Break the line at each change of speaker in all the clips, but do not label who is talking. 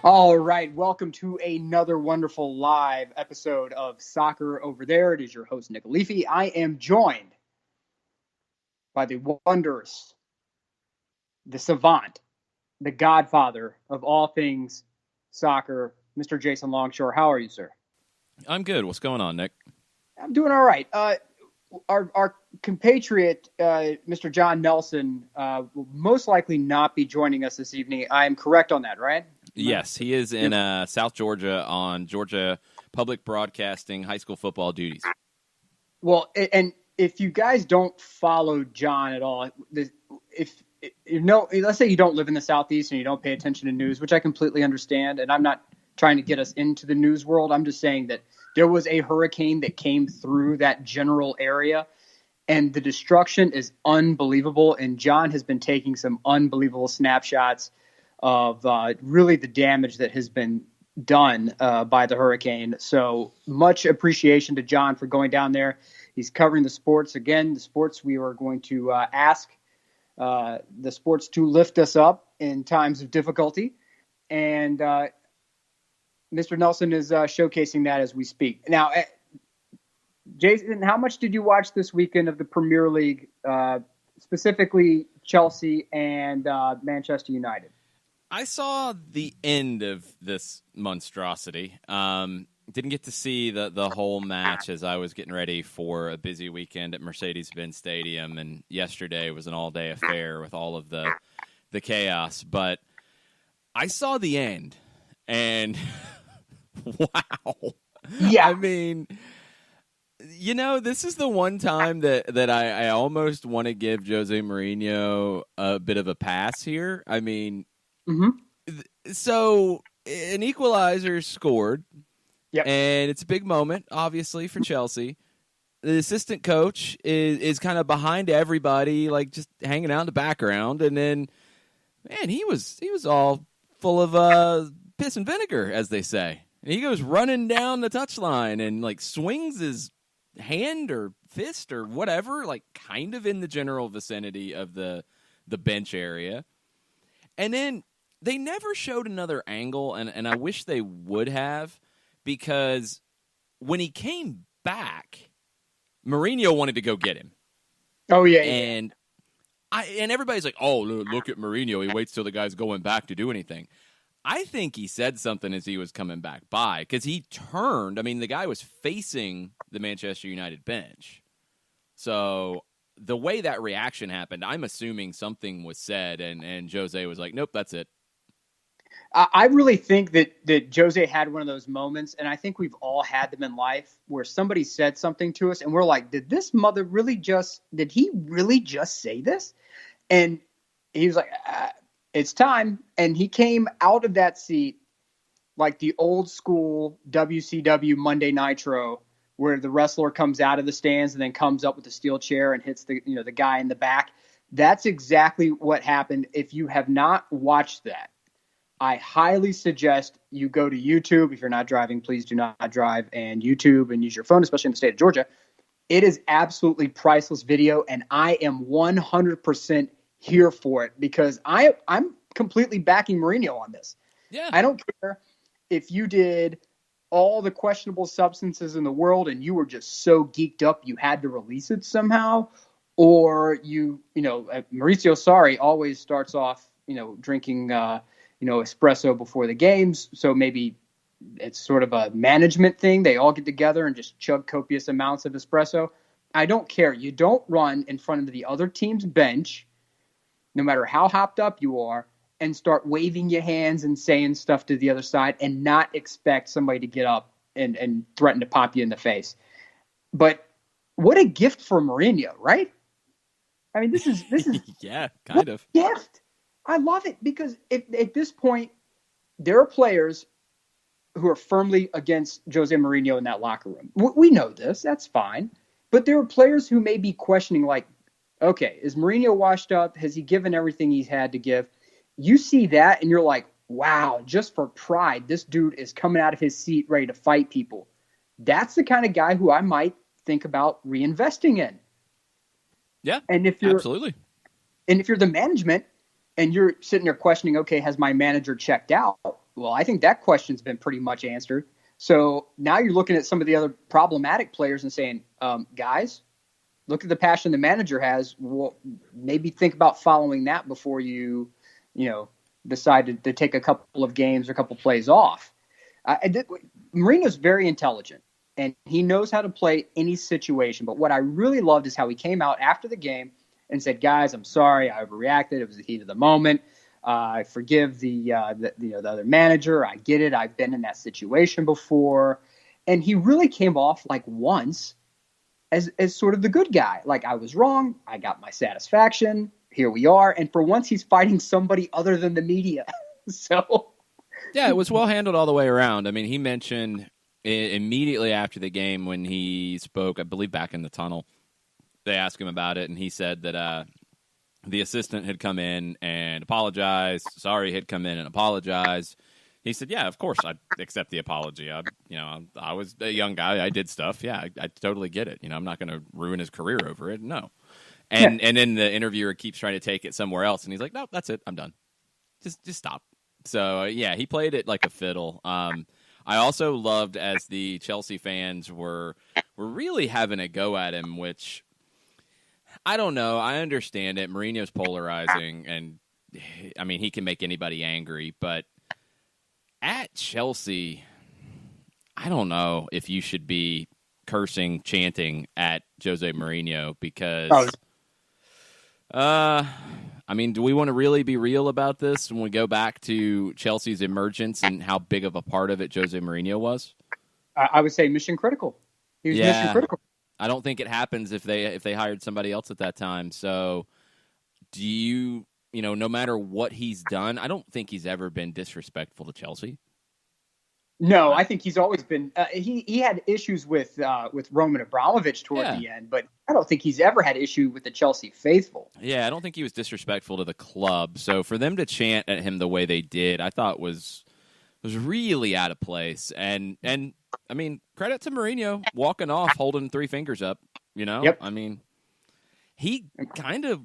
All right, welcome to another wonderful live episode of Soccer Over There. It is your host, Nick Leafy. I am joined by the wondrous, the savant, the godfather of all things soccer, Mr. Jason Longshore. How are you, sir?
I'm good. What's going on, Nick?
I'm doing all right. Our compatriot, Mr. John Nelson, will most likely not be joining us this evening. I am correct on that, right?
Yes, he is in South Georgia on Georgia Public Broadcasting high school football duties.
Well, and if you guys don't follow John at all, if you know, let's say you don't live in the Southeast and you don't pay attention to news, which I completely understand, and I'm not trying to get us into the news world. I'm just saying that there was a hurricane that came through that general area, and the destruction is unbelievable. And John has been taking some unbelievable snapshots of really the damage that has been done by the hurricane. So much appreciation to John for going down there. He's covering the sports. Again, the sports we are going to ask the sports to lift us up in times of difficulty. And Mr. Nelson is showcasing that as we speak. Now, Jason, how much did you watch this weekend of the Premier League, specifically Chelsea and Manchester United?
I saw the end of this monstrosity. Didn't get to see the whole match as I was getting ready for a busy weekend at Mercedes-Benz Stadium, and yesterday was an all-day affair with all of the chaos. But I saw the end, and wow.
Yeah.
I mean, you know, this is the one time that I almost want to give Jose Mourinho a bit of a pass here. I mean, so an equalizer scored, and it's a big moment, obviously, for Chelsea. The assistant coach is kind of behind everybody, like just hanging out in the background, and then, man, he was all full of piss and vinegar, as they say. And he goes running down the touchline and like swings his hand or fist or whatever, like kind of in the general vicinity of the bench area. And then they never showed another angle, and I wish they would have, because when he came back, Mourinho wanted to go get him.
Oh, yeah.
And everybody's like, oh, look at Mourinho. He waits till the guy's going back to do anything. I think he said something as he was coming back by, because he turned. I mean, the guy was facing the Manchester United bench. So the way that reaction happened, I'm assuming something was said, and Jose was like, nope, that's it.
I really think that Jose had one of those moments, and I think we've all had them in life, where somebody said something to us, and we're like, did he really just say this? And he was like, it's time. And he came out of that seat like the old school WCW Monday Nitro, where the wrestler comes out of the stands and then comes up with a steel chair and hits the guy in the back. That's exactly what happened. If you have not watched that, I highly suggest you go to YouTube. If you're not driving, please do not drive, and YouTube and use your phone, especially in the state of Georgia. It is absolutely priceless video, and I am 100% here for it, because I'm completely backing Mourinho on this.
Yeah.
I don't care if you did all the questionable substances in the world and you were just so geeked up you had to release it somehow, or Mauricio Sarri always starts off, drinking espresso before the games, so maybe it's sort of a management thing. They all get together and just chug copious amounts of espresso. I don't care. You don't run in front of the other team's bench, no matter how hopped up you are, and start waving your hands and saying stuff to the other side and not expect somebody to get up and threaten to pop you in the face. But what a gift for Mourinho, right? I mean, this is
yeah, kind of
gift. I love it, because at this point, there are players who are firmly against Jose Mourinho in that locker room. We know this. That's fine. But there are players who may be questioning, like, okay, is Mourinho washed up? Has he given everything he's had to give? You see that, and you're like, wow, just for pride, this dude is coming out of his seat ready to fight people. That's the kind of guy who I might think about reinvesting in.
Yeah,
and if you're
absolutely.
And if you're the management, and you're sitting there questioning, okay, has my manager checked out? Well, I think that question's been pretty much answered. So now you're looking at some of the other problematic players and saying, guys, look at the passion the manager has. Well, maybe think about following that before you decide to take a couple of games or a couple of plays off. Mourinho's very intelligent, and he knows how to play any situation. But what I really loved is how he came out after the game and said, guys, I'm sorry, I overreacted. It was the heat of the moment. I forgive the other manager. I get it. I've been in that situation before. And he really came off like once as sort of the good guy. Like, I was wrong. I got my satisfaction. Here we are. And for once, he's fighting somebody other than the media. So,
yeah, it was well handled all the way around. I mean, he mentioned immediately after the game when he spoke, I believe back in the tunnel, they asked him about it, and he said that the assistant had come in and apologized. Sorry had come in and apologized. He said, yeah, of course I'd accept the apology. I was a young guy. I did stuff. Yeah, I totally get it. I'm not going to ruin his career over it. No. And then the interviewer keeps trying to take it somewhere else, and he's like, no, that's it. I'm done. Just stop. So, yeah, he played it like a fiddle. I also loved as the Chelsea fans were really having a go at him, which I don't know. I understand it. Mourinho's polarizing, and, I mean, he can make anybody angry. But at Chelsea, I don't know if you should be cursing, chanting at Jose Mourinho because I mean, do we want to really be real about this when we go back to Chelsea's emergence and how big of a part of it Jose Mourinho was?
I would say mission critical. He was mission critical.
I don't think it happens if they hired somebody else at that time. So do you no matter what he's done, I don't think he's ever been disrespectful to Chelsea.
No, I think he's always been. He had issues with Roman Abramovich toward the end, but I don't think he's ever had issue with the Chelsea faithful.
Yeah, I don't think he was disrespectful to the club. So for them to chant at him the way they did, I thought was really out of place. And I mean, credit to Mourinho walking off, holding three fingers up.
Yep.
I mean, he kind of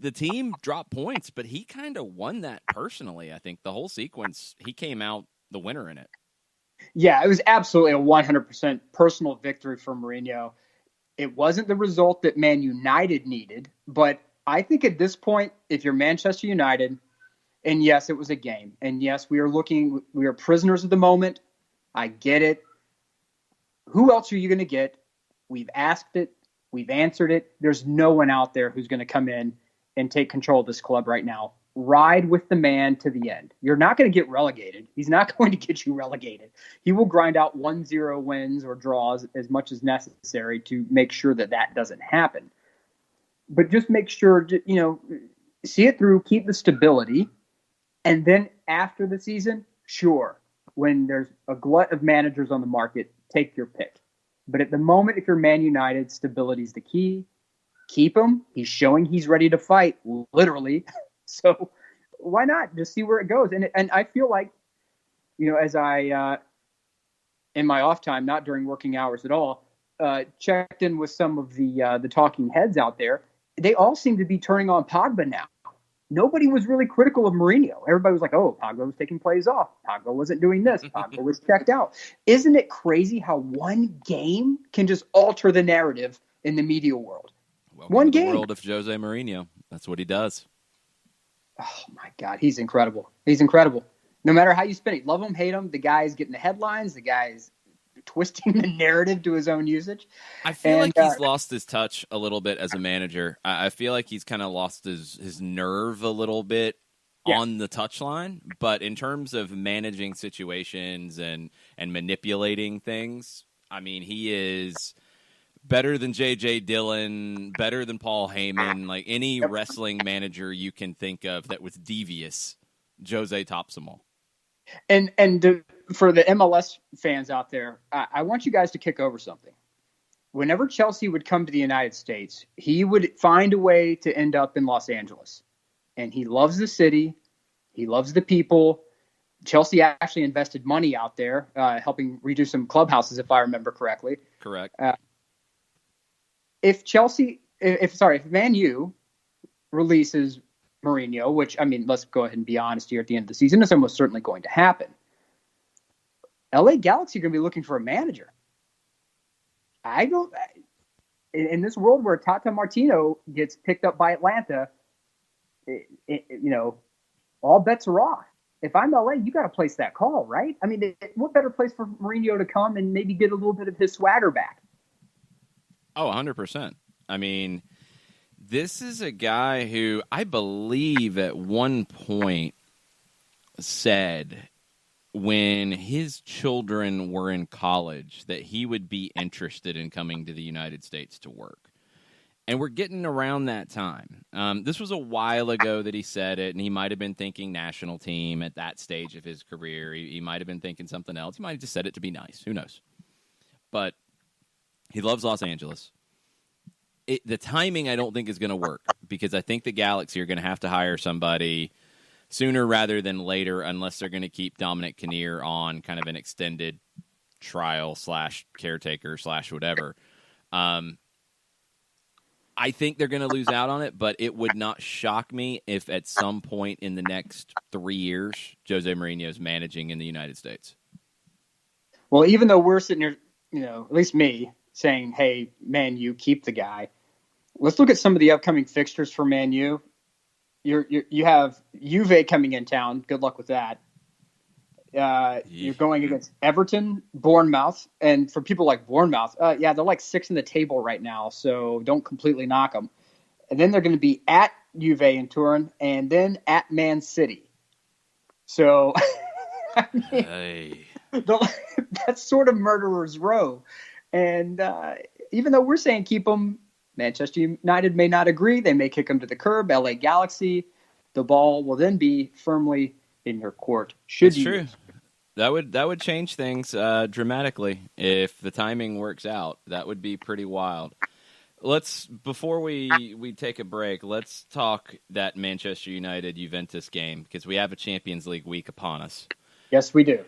the team dropped points, but he kind of won that personally. I think the whole sequence, he came out the winner in it.
Yeah, it was absolutely a 100% personal victory for Mourinho. It wasn't the result that Man United needed, but I think at this point, if you're Manchester United, and yes, it was a game, and yes, we are prisoners of the moment. I get it. Who else are you going to get? We've asked it. We've answered it. There's no one out there who's going to come in and take control of this club right now. Ride with the man to the end. You're not going to get relegated. He's not going to get you relegated. He will grind out 1-0 wins or draws as much as necessary to make sure that doesn't happen. But just make sure, see it through, keep the stability. And then after the season, sure, when there's a glut of managers on the market, take your pick. But at the moment, if you're Man United, stability is the key. Keep him. He's showing he's ready to fight, literally. So why not just see where it goes? And I feel like, as I, in my off time, not during working hours at all, checked in with some of the talking heads out there. They all seem to be turning on Pogba now. Nobody was really critical of Mourinho. Everybody was like, oh, Pogba was taking plays off. Pogba wasn't doing this. Pogba was checked out. Isn't it crazy how one game can just alter the narrative in the media world?
Welcome
one
to
game.
The world of Jose Mourinho. That's what he does.
Oh, my God. He's incredible. He's incredible. No matter how you spin it, love him, hate him, the guy's getting the headlines, the guy's twisting the narrative to his own usage.
I feel like he's lost his touch a little bit as a manager. I feel like he's kind of lost his nerve a little bit on the touchline. But in terms of managing situations and manipulating things, I mean, he is better than J.J. Dillon, better than Paul Heyman, like any wrestling manager you can think of that was devious. Jose tops them all.
And for the MLS fans out there, I want you guys to kick over something. Whenever Chelsea would come to the United States, he would find a way to end up in Los Angeles. And he loves the city. He loves the people. Chelsea actually invested money out there, helping redo some clubhouses, if I remember correctly.
Correct.
If Man U releases Mourinho, which, I mean, let's go ahead and be honest here at the end of the season, it's almost certainly going to happen. LA Galaxy are going to be looking for a manager. I don't, in this world where Tata Martino gets picked up by Atlanta, all bets are off. If I'm LA, you got to place that call, right? I mean, what better place for Mourinho to come and maybe get a little bit of his swagger back?
Oh, 100%. I mean, this is a guy who I believe at one point said when his children were in college that he would be interested in coming to the United States to work. And we're getting around that time. This was a while ago that he said it, and he might have been thinking national team at that stage of his career. He might have been thinking something else. He might have just said it to be nice. Who knows? But he loves Los Angeles. The timing, I don't think, is going to work because I think the Galaxy are going to have to hire somebody sooner rather than later unless they're going to keep Dominic Kinnear on kind of an extended trial / caretaker / whatever. I think they're going to lose out on it, but it would not shock me if at some point in the next 3 years, Jose Mourinho is managing in the United States.
Well, even though we're sitting here, at least me, saying, hey, Man U, keep the guy, let's look at some of the upcoming fixtures for Man U. You have Juve coming in town. Good luck with that. You're going against Everton, Bournemouth, and for people like Bournemouth, they're like 6th in the table right now, so don't completely knock them. And then they're going to be at Juve in Turin, and then at Man City. So, I mean, that's sort of murderer's row. And even though we're saying keep them, Manchester United may not agree. They may kick them to the curb. LA Galaxy, the ball will then be firmly in your court.
That's true. That would change things dramatically if the timing works out. That would be pretty wild. Before we take a break, let's talk that Manchester United Juventus game because we have a Champions League week upon us.
Yes, we do.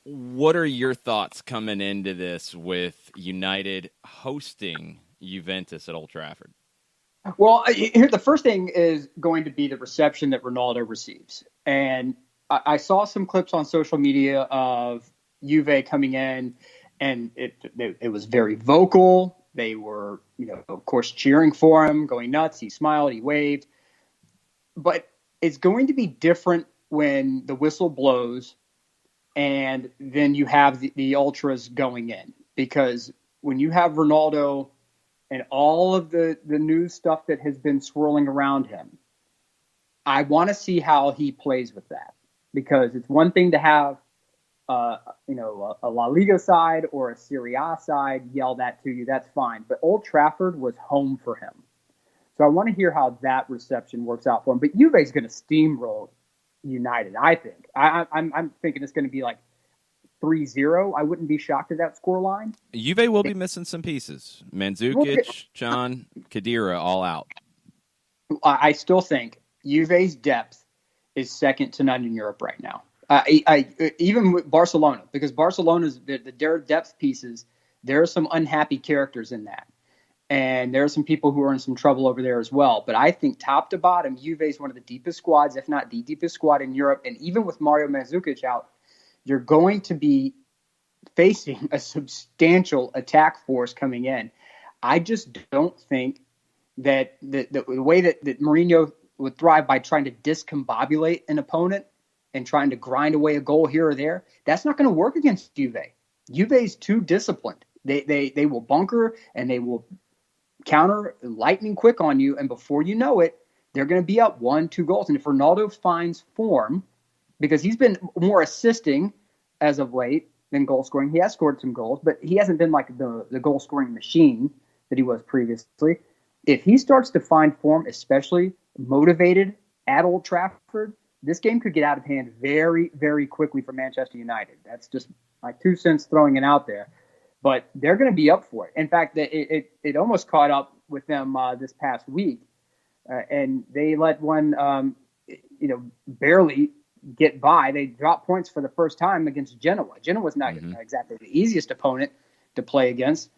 What are your thoughts coming into this with United hosting Juventus at Old Trafford?
Well, here the first thing is going to be the reception that Ronaldo receives. And I saw some clips on social media of Juve coming in, and it was very vocal. They were, of course, cheering for him, going nuts. He smiled, he waved. But it's going to be different when the whistle blows and then you have the ultras going in. Because when you have Ronaldo and all of the news stuff that has been swirling around him, I want to see how he plays with that. Because it's one thing to have, a La Liga side or a Serie A side yell that to you. That's fine. But Old Trafford was home for him. So I want to hear how that reception works out for him. But Juve's going to steamroll United, I think. I'm thinking it's going to be like 3-0. I wouldn't be shocked at that scoreline.
Juve will be missing some pieces. Mandzukic, Can, Khedira, all out.
I still think Juve's depth is second to none in Europe right now. Even with Barcelona, because Barcelona's their depth pieces, there are some unhappy characters in that. And there are some people who are in some trouble over there as well. But I think top to bottom, Juve is one of the deepest squads, if not the deepest squad in Europe. And even with Mario Mandzukic out, you're going to be facing a substantial attack force coming in. I just don't think that the way that Mourinho would thrive by trying to discombobulate an opponent and trying to grind away a goal here or there, that's not going to work against Juve. Juve is too disciplined. They will bunker and they will counter lightning quick on you, and before you know it, they're going to be up 1-2 goals. And if Ronaldo finds form, because he's been more assisting as of late than goal scoring, he has scored some goals, but he hasn't been like the goal scoring machine that he was previously. If he starts to find form, especially motivated at Old Trafford, this game could get out of hand very, very quickly for Manchester United. That's just my 2 cents throwing it out there. But they're going to be up for it. In fact, it almost caught up with them this past week, and they let one, barely get by. They dropped points for the first time against Genoa. Genoa's not exactly the easiest opponent to play against,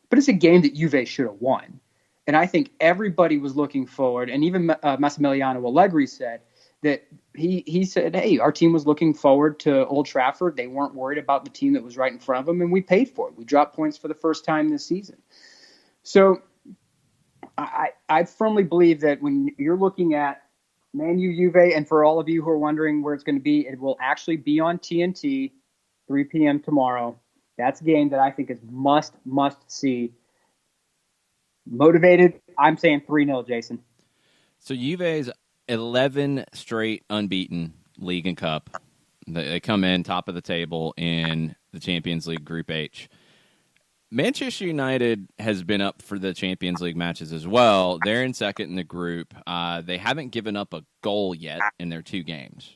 but it's a game that Juve should have won. And I think everybody was looking forward, and even Massimiliano Allegri said that he said, hey, our team was looking forward to Old Trafford. They weren't worried about the team that was right in front of them, and we paid for it. We dropped points for the first time this season. So I firmly believe that when you're looking at Man U, Juve, and for all of you who are wondering where it's going to be, it will actually be on TNT, 3 p.m. tomorrow. That's a game that I think is must see. Motivated, I'm saying 3-0, Jason.
So Juve's 11 straight unbeaten league and cup. They come in top of the table in the Champions League Group H. Manchester United has been up for the Champions League matches as well. They're in second in the group. They haven't given up a goal yet in their 2 games.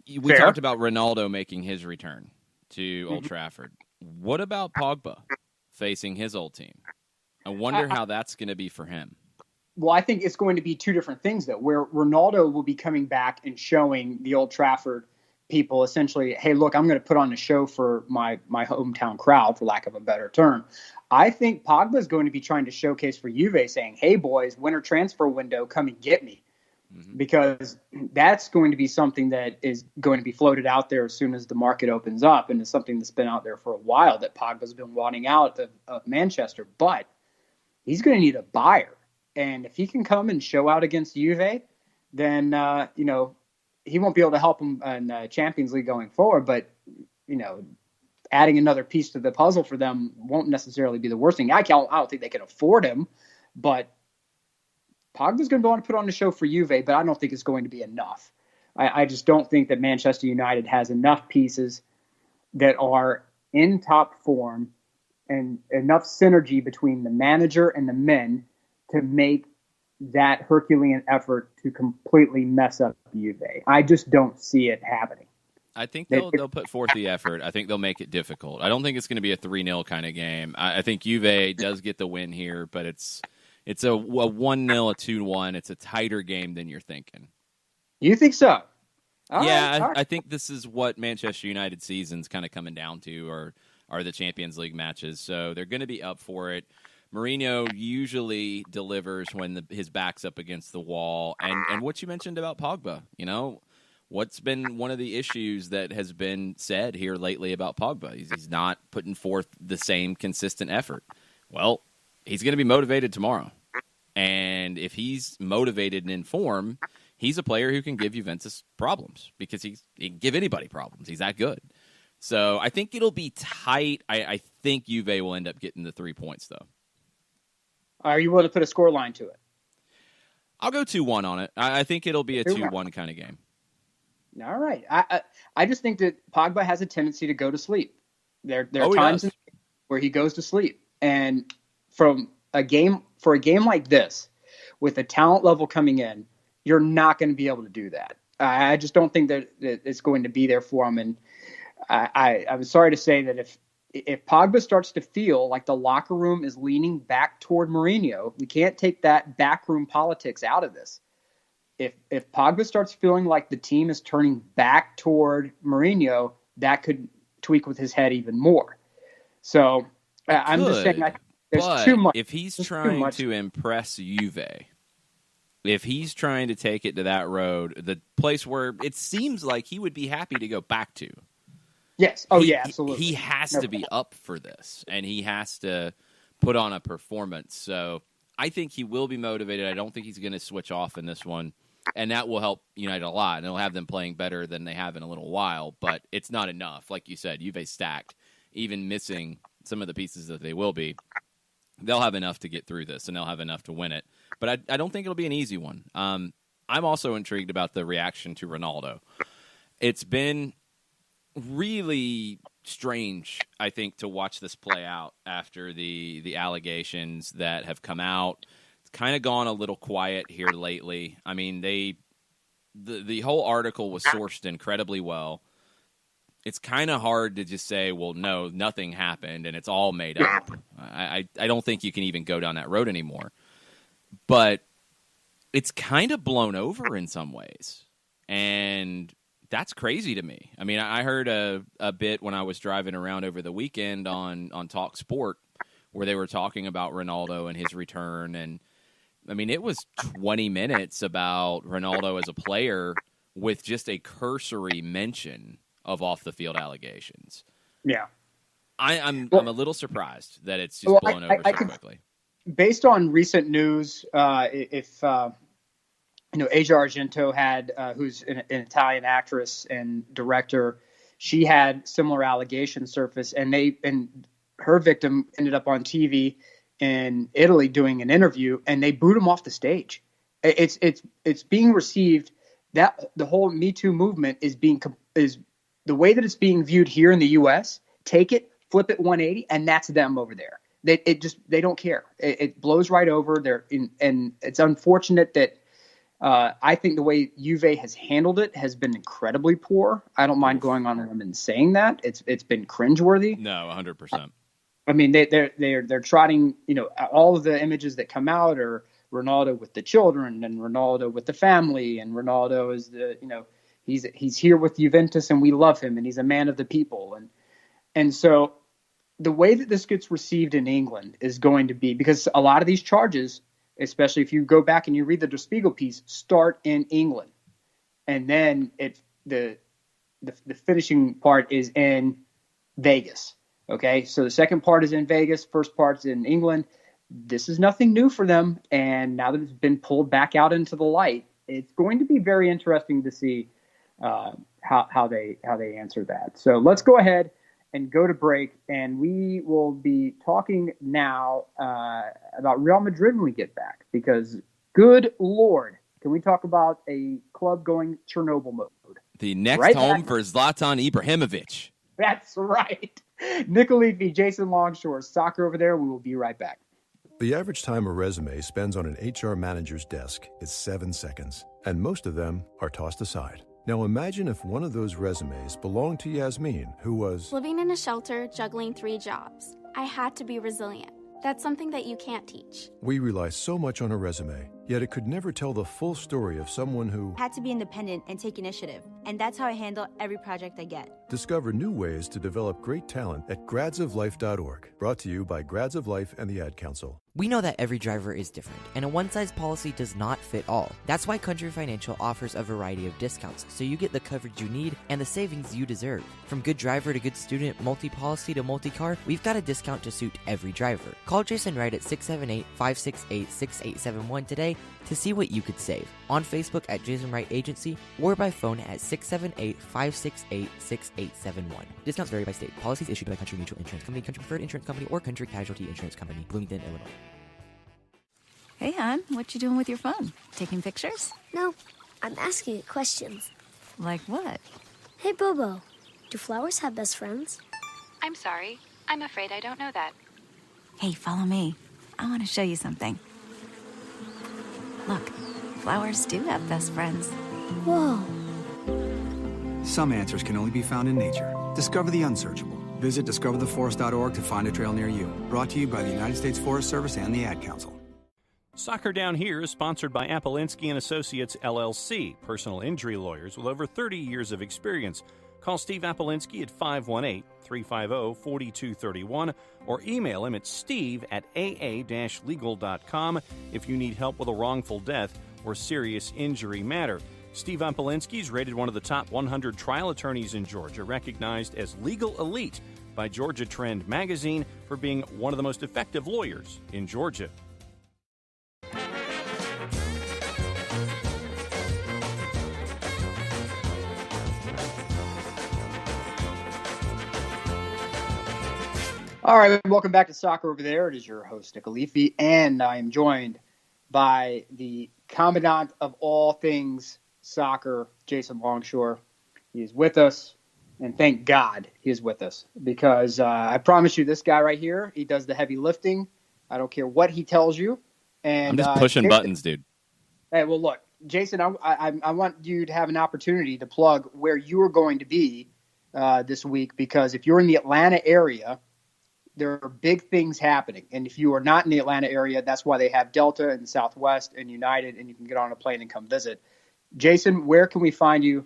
We talked about Ronaldo making his return to Old Trafford. What about Pogba facing his old team? I wonder how that's going to be for him.
Well, I think it's going to be 2 different things, though, where Ronaldo will be coming back and showing the Old Trafford people essentially, hey, look, I'm going to put on a show for my hometown crowd, for lack of a better term. I think Pogba is going to be trying to showcase for Juve, saying, hey, boys, winter transfer window, come and get me. Because that's going to be something that is going to be floated out there as soon as the market opens up, and it's something that's been out there for a while that Pogba's been wanting out of Manchester. But he's going to need a buyer. And if he can come and show out against Juve, then, he won't be able to help him in the Champions League going forward. But, adding another piece to the puzzle for them won't necessarily be the worst thing. I don't think they can afford him, but Pogba's going to want to put on a show for Juve, but I don't think it's going to be enough. I just don't think that Manchester United has enough pieces that are in top form and enough synergy between the manager and the men to make that Herculean effort to completely mess up Juve. I just don't see it happening.
I think they'll put forth the effort. I think they'll make it difficult. I don't think it's going to be a 3-0 kind of game. I think Juve does get the win here, but it's a 1-0, a 2-1. It's a tighter game than you're thinking.
You think so?
All right. I think this is what Manchester United season's kind of coming down to, are the Champions League matches. So they're going to be up for it. Mourinho usually delivers when his back's up against the wall. And what you mentioned about Pogba, what's been one of the issues that has been said here lately about Pogba? He's not putting forth the same consistent effort. Well, he's going to be motivated tomorrow. And if he's motivated and in form, he's a player who can give Juventus problems because he can give anybody problems. He's that good. So I think it'll be tight. I think Juve will end up getting the 3 points, though.
Are you willing to put a score line to it?
I'll go 2-1 on it. I think it'll be a 2-1 kind of game.
All right. I just think that Pogba has a tendency to go to sleep. There are times where he goes to sleep. And for a game like this, with the talent level coming in, you're not going to be able to do that. I just don't think that it's going to be there for him. And I'm sorry to say that if Pogba starts to feel like the locker room is leaning back toward Mourinho, we can't take that backroom politics out of this. If Pogba starts feeling like the team is turning back toward Mourinho, that could tweak with his head even more. So I'm just saying there's too much.
If he's trying to impress Juve, if he's trying to take it to that road, the place where it seems like he would be happy to go back to.
Yes. Oh, yeah, absolutely.
He has to be up for this, and he has to put on a performance. So I think he will be motivated. I don't think he's going to switch off in this one, and that will help United a lot, and it'll have them playing better than they have in a little while, but it's not enough. Like you said, Juve stacked, even missing some of the pieces that they will be. They'll have enough to get through this, and they'll have enough to win it. But I don't think it'll be an easy one. I'm also intrigued about the reaction to Ronaldo. It's been really strange, I think, to watch this play out after the allegations that have come out. It's kind of gone a little quiet here lately. I mean, the whole article was sourced incredibly well. It's kind of hard to just say, well, no, nothing happened, and it's all made up. I don't think you can even go down that road anymore. But it's kind of blown over in some ways. And that's crazy to me. I mean, I heard a bit when I was driving around over the weekend on Talk Sport where they were talking about Ronaldo and his return. And, I mean, it was 20 minutes about Ronaldo as a player with just a cursory mention of off-the-field allegations.
Yeah.
I'm a little surprised that it's just blown over so quickly.
Based on recent news, if Asia Argento had, who's an Italian actress and director, she had similar allegations surface, and her victim ended up on TV in Italy doing an interview, and they booed him off the stage. It's being received that the whole Me Too movement is the way that it's being viewed here in the U.S. Take it, flip it 180, and that's them over there. They don't care. It blows right over. And it's unfortunate that I think the way Juve has handled it has been incredibly poor. I don't mind going on them and saying that it's been cringeworthy.
No, 100%.
I mean, they're trotting, all of the images that come out are Ronaldo with the children and Ronaldo with the family, and Ronaldo is he's here with Juventus and we love him and he's a man of the people, and so the way that this gets received in England is going to be, because a lot of these charges, especially if you go back and you read the Der Spiegel piece, start in England, and then the finishing part is in Vegas. Okay, so the second part is in Vegas, first part's in England. This is nothing new for them, and now that it's been pulled back out into the light, it's going to be very interesting to see how they answer that. So let's go ahead and go to break, and we will be talking now about Real Madrid when we get back, because good Lord, can we talk about a club going Chernobyl mode?
The next home for Zlatan Ibrahimovic.
That's right. Nick Alifi, Jason Longshore, Soccer Over There. We will be right back.
The average time a resume spends on an HR manager's desk is 7 seconds, and most of them are tossed aside. Now imagine if one of those resumes belonged to Yasmin, who was
living in a shelter, juggling 3 jobs. I had to be resilient. That's something that you can't teach.
We rely so much on a resume, yet it could never tell the full story of someone who
had to be independent and take initiative. And that's how I handle every project I get.
Discover new ways to develop great talent at gradsoflife.org. Brought to you by Grads of Life and the Ad Council.
We know that every driver is different, and a one-size policy does not fit all. That's why Country Financial offers a variety of discounts, so you get the coverage you need and the savings you deserve. From good driver to good student, multi-policy to multi-car, we've got a discount to suit every driver. Call Jason Wright at 678-568-6871 today to see what you could save. On Facebook at Jason Wright Agency, or by phone at 678-568-6871. Discounts vary by state. Policies issued by Country Mutual Insurance Company, Country Preferred Insurance Company, or Country Casualty Insurance Company, Bloomington, Illinois.
Hey, hon, what you doing with your phone? Taking pictures?
No, I'm asking it questions.
Like what?
Hey, Bobo, do flowers have best friends?
I'm sorry. I'm afraid I don't know that.
Hey, follow me. I want to show you something. Look, flowers do have best friends.
Whoa.
Some answers can only be found in nature. Discover the unsearchable. Visit discovertheforest.org to find a trail near you. Brought to you by the United States Forest Service and the Ad Council.
Soccer Down Here is sponsored by Apolinski & Associates, LLC, personal injury lawyers with over 30 years of experience. Call Steve Apolinski at 518-350-4231 or email him at steve@aa-legal.com if you need help with a wrongful death or serious injury matter. Steve Apolinski is rated one of the top 100 trial attorneys in Georgia, recognized as Legal Elite by Georgia Trend magazine for being one of the most effective lawyers in Georgia.
All right, welcome back to Soccer Over There. It is your host, Nick Alifi, and I am joined by the commandant of all things soccer, Jason Longshore. He is with us, and thank God he is with us, because I promise you, this guy right here, he does the heavy lifting. I don't care what he tells you. And
I'm just pushing buttons, dude.
Hey, well, look, Jason, I want you to have an opportunity to plug where you are going to be this week, because if you're in the Atlanta area, there are big things happening. And if you are not in the Atlanta area, that's why they have Delta and Southwest and United, and you can get on a plane and come visit. Jason, where can we find you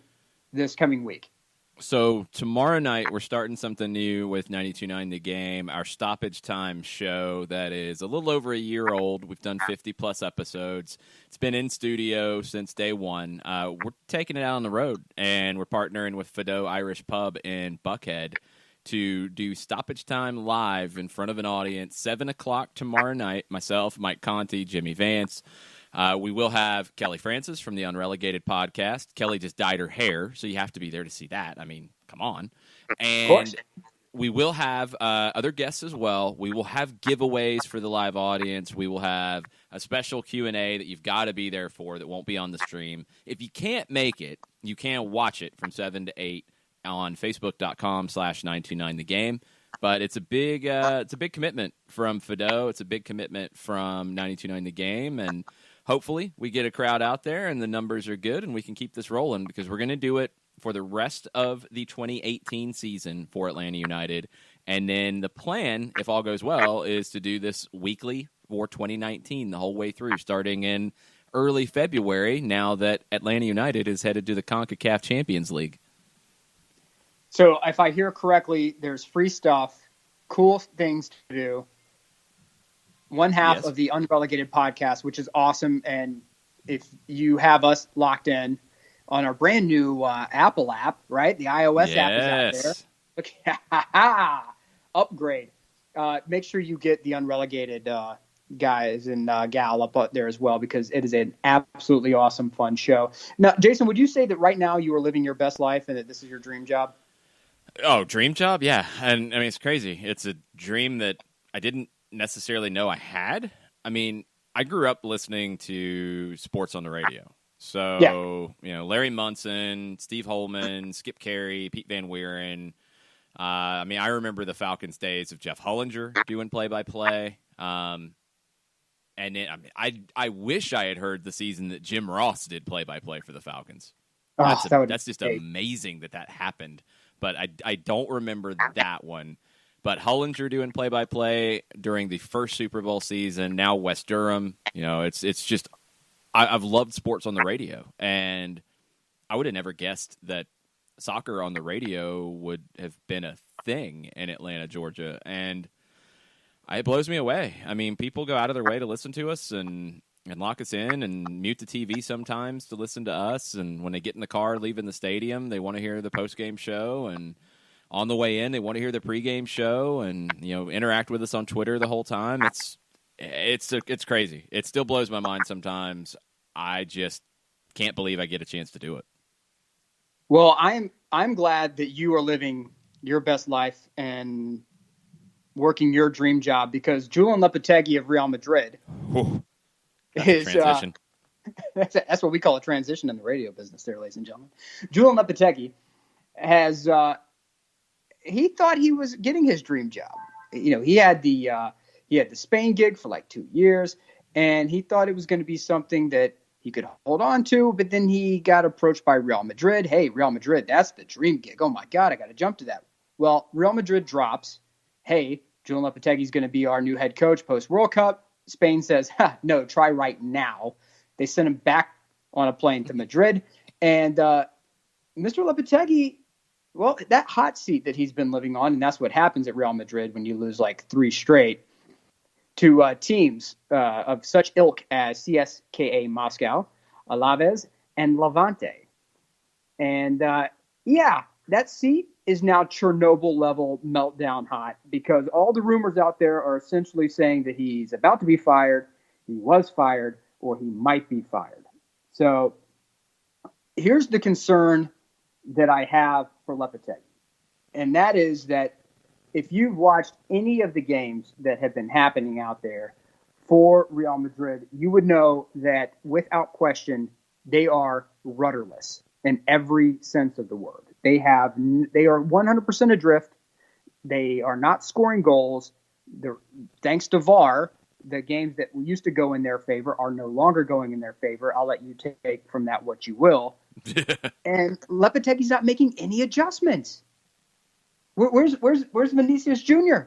this coming week?
So tomorrow night, we're starting something new with 92.9 The Game, our stoppage time show that is a little over a year old. We've done 50-plus episodes. It's been in studio since day one. We're taking it out on the road, and we're partnering with Fido Irish Pub in Buckhead to do stoppage time live in front of an audience, 7 o'clock tomorrow night. Myself, Mike Conti, Jimmy Vance. We will have Kelly Francis from the Unrelegated podcast. Kelly just dyed her hair, so you have to be there to see that. I mean, come on. And we will have other guests as well. We will have giveaways for the live audience. We will have a special Q&A that you've got to be there for that won't be on the stream. If you can't make it, you can watch it from 7 to 8 on Facebook.com/929thegame. But it's a big commitment from Fido. It's a big commitment from 92.9 The Game, and hopefully we get a crowd out there and the numbers are good and we can keep this rolling because we're going to do it for the rest of the 2018 season for Atlanta United. And then the plan, if all goes well, is to do this weekly for 2019 the whole way through, starting in early February now that Atlanta United is headed to the CONCACAF Champions League.
So if I hear correctly, there's free stuff, cool things to do. One half of the Unrelegated podcast, which is awesome. And if you have us locked in on our brand new Apple app, right? The iOS app is out there. Okay. Upgrade. Make sure you get the Unrelegated guys and gal up there as well, because it is an absolutely awesome, fun show. Now, Jason, would you say that right now you are living your best life and that this is your dream job?
Oh, dream job? Yeah. And I mean, it's crazy. It's a dream that I didn't necessarily know I had. I mean, I grew up listening to sports on the radio. So, Larry Munson, Steve Holman, Skip Carey, Pete Van Wieren. I remember the Falcons days of Jeff Hullinger doing play-by-play. And then, I wish I had heard the season that Jim Ross did play-by-play for the Falcons. That's just amazing that happened. But I don't remember that one. But Hullinger doing play-by-play during the first Super Bowl season, now West Durham. It's just I've loved sports on the radio, and I would have never guessed that soccer on the radio would have been a thing in Atlanta, Georgia, and it blows me away. I mean, people go out of their way to listen to us and lock us in and mute the TV sometimes to listen to us, and when they get in the car leaving the stadium, they want to hear the post-game show, and on the way in, they want to hear the pregame show and interact with us on Twitter the whole time. It's crazy. It still blows my mind sometimes. I just can't believe I get a chance to do it.
Well, I'm glad that you are living your best life and working your dream job, because Julian Lopetegui of Real Madrid is
transition.
That's what we call a transition in the radio business, there, ladies and gentlemen. Julian Lopetegui has. He thought he was getting his dream job. He had the Spain gig for like 2 years, and he thought it was going to be something that he could hold on to. But then he got approached by Real Madrid. Hey, Real Madrid, that's the dream gig. Oh my God, I got to jump to that. Well, Real Madrid drops. Hey, Julian Lopetegui is going to be our new head coach post World Cup. Spain says, no, try right now. They sent him back on a plane to Madrid, and Mr. Lopetegui. Well, that hot seat that he's been living on, and that's what happens at Real Madrid when you lose like 3 straight to teams of such ilk as CSKA Moscow, Alaves, and Levante. And, that seat is now Chernobyl-level meltdown hot, because all the rumors out there are essentially saying that he's about to be fired, he was fired, or he might be fired. So here's the concern that I have for Lopetegui. And that is that if you've watched any of the games that have been happening out there for Real Madrid, you would know that without question, they are rudderless in every sense of the word. They are 100% adrift. They are not scoring goals. Thanks to VAR, the games that used to go in their favor are no longer going in their favor. I'll let you take from that what you will. And Lopetegui's not making any adjustments. Where's Vinicius Jr.?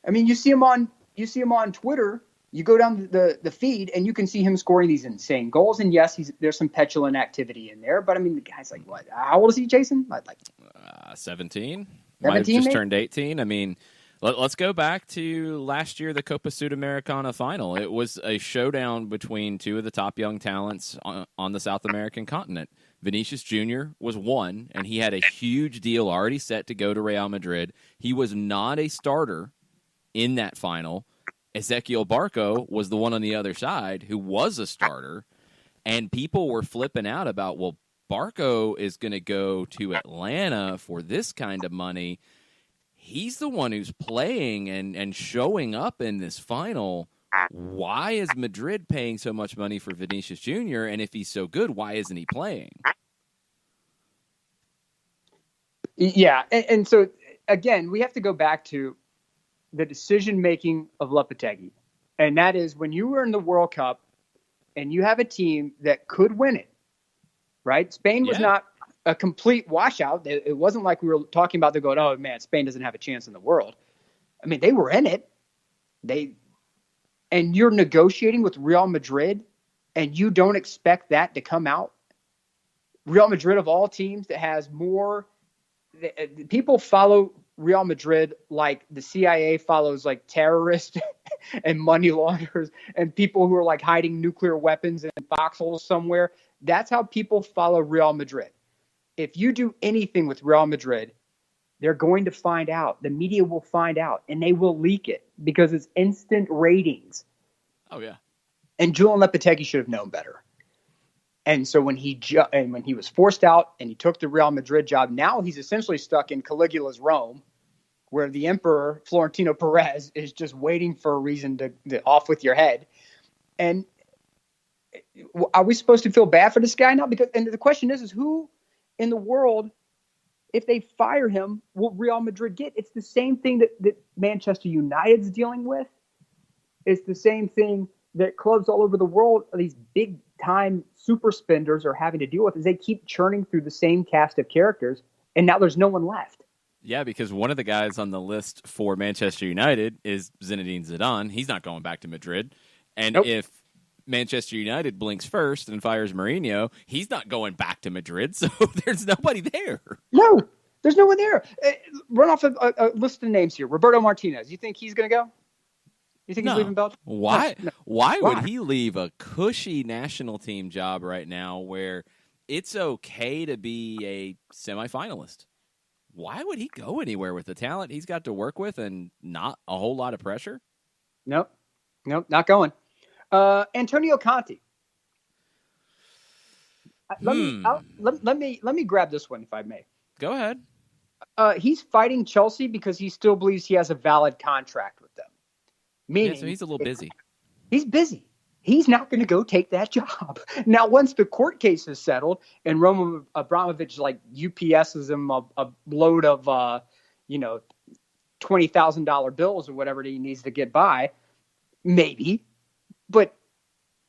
I mean, you see him on Twitter You go down the feed and you can see him scoring these insane goals. And yes, there's some petulant activity in there, but I mean, the guy's like, what? How old is he, Jason? Like
17.
17,
Might have just
maybe?
turned 18. I mean, let's go back to last year, the Copa Sudamericana final. It was a showdown between two of the top young talents on the South American continent. Vinicius Jr. was one, and he had a huge deal already set to go to Real Madrid. He was not a starter in that final. Ezequiel Barco was the one on the other side who was a starter, and people were flipping out about, well, Barco is going to go to Atlanta for this kind of money. He's the one who's playing and showing up in this final. Why is Madrid paying so much money for Vinicius Jr.? And if he's so good, why isn't he playing?
Yeah, and so, again, we have to go back to the decision-making of Lopetegui. And that is when you were in the World Cup and you have a team that could win it, right? Spain was not a complete washout. It wasn't like we were talking about, they're going, oh, man, Spain doesn't have a chance in the world. I mean, they were in it. And you're negotiating with Real Madrid and you don't expect that to come out. Real Madrid, of all teams, that has more – people follow – Real Madrid like the CIA follows like terrorists and money launderers and people who are like hiding nuclear weapons in foxholes somewhere. That's how people follow Real Madrid. If you do anything with Real Madrid, they're going to find out. The media will find out and they will leak it because it's instant ratings.
Oh, yeah.
And Julian Lopetegui should have known better. And so when he was forced out and he took the Real Madrid job, now he's essentially stuck in Caligula's Rome, where the emperor, Florentino Perez, is just waiting for a reason to off with your head. And are we supposed to feel bad for this guy now? And the question is who in the world, if they fire him, will Real Madrid get? It's the same thing that Manchester United's dealing with. It's the same thing that clubs all over the world, these big-time super spenders, are having to deal with, is they keep churning through the same cast of characters, and now there's no one left.
Yeah, because one of the guys on the list for Manchester United is Zinedine Zidane. He's not going back to Madrid. And if Manchester United blinks first and fires Mourinho, he's not going back to Madrid, so there's nobody there.
No, there's no one there. Run off a list of names here. Roberto Martinez. You think he's going to go? You think he's leaving Belgium?
Why?
No.
Why would he leave a cushy national team job right now where it's okay to be a semifinalist? Why would he go anywhere with the talent he's got to work with and not a whole lot of pressure?
Nope, not going. Antonio Conte. Let me grab this one if I may.
Go ahead.
He's fighting Chelsea because he still believes he has a valid contract with them. Meaning,
so he's a little busy. He's
busy. He's not going to go take that job. Now, once the court case is settled and Roman Abramovich like UPSs him a load of $20,000 bills or whatever he needs to get by, maybe, but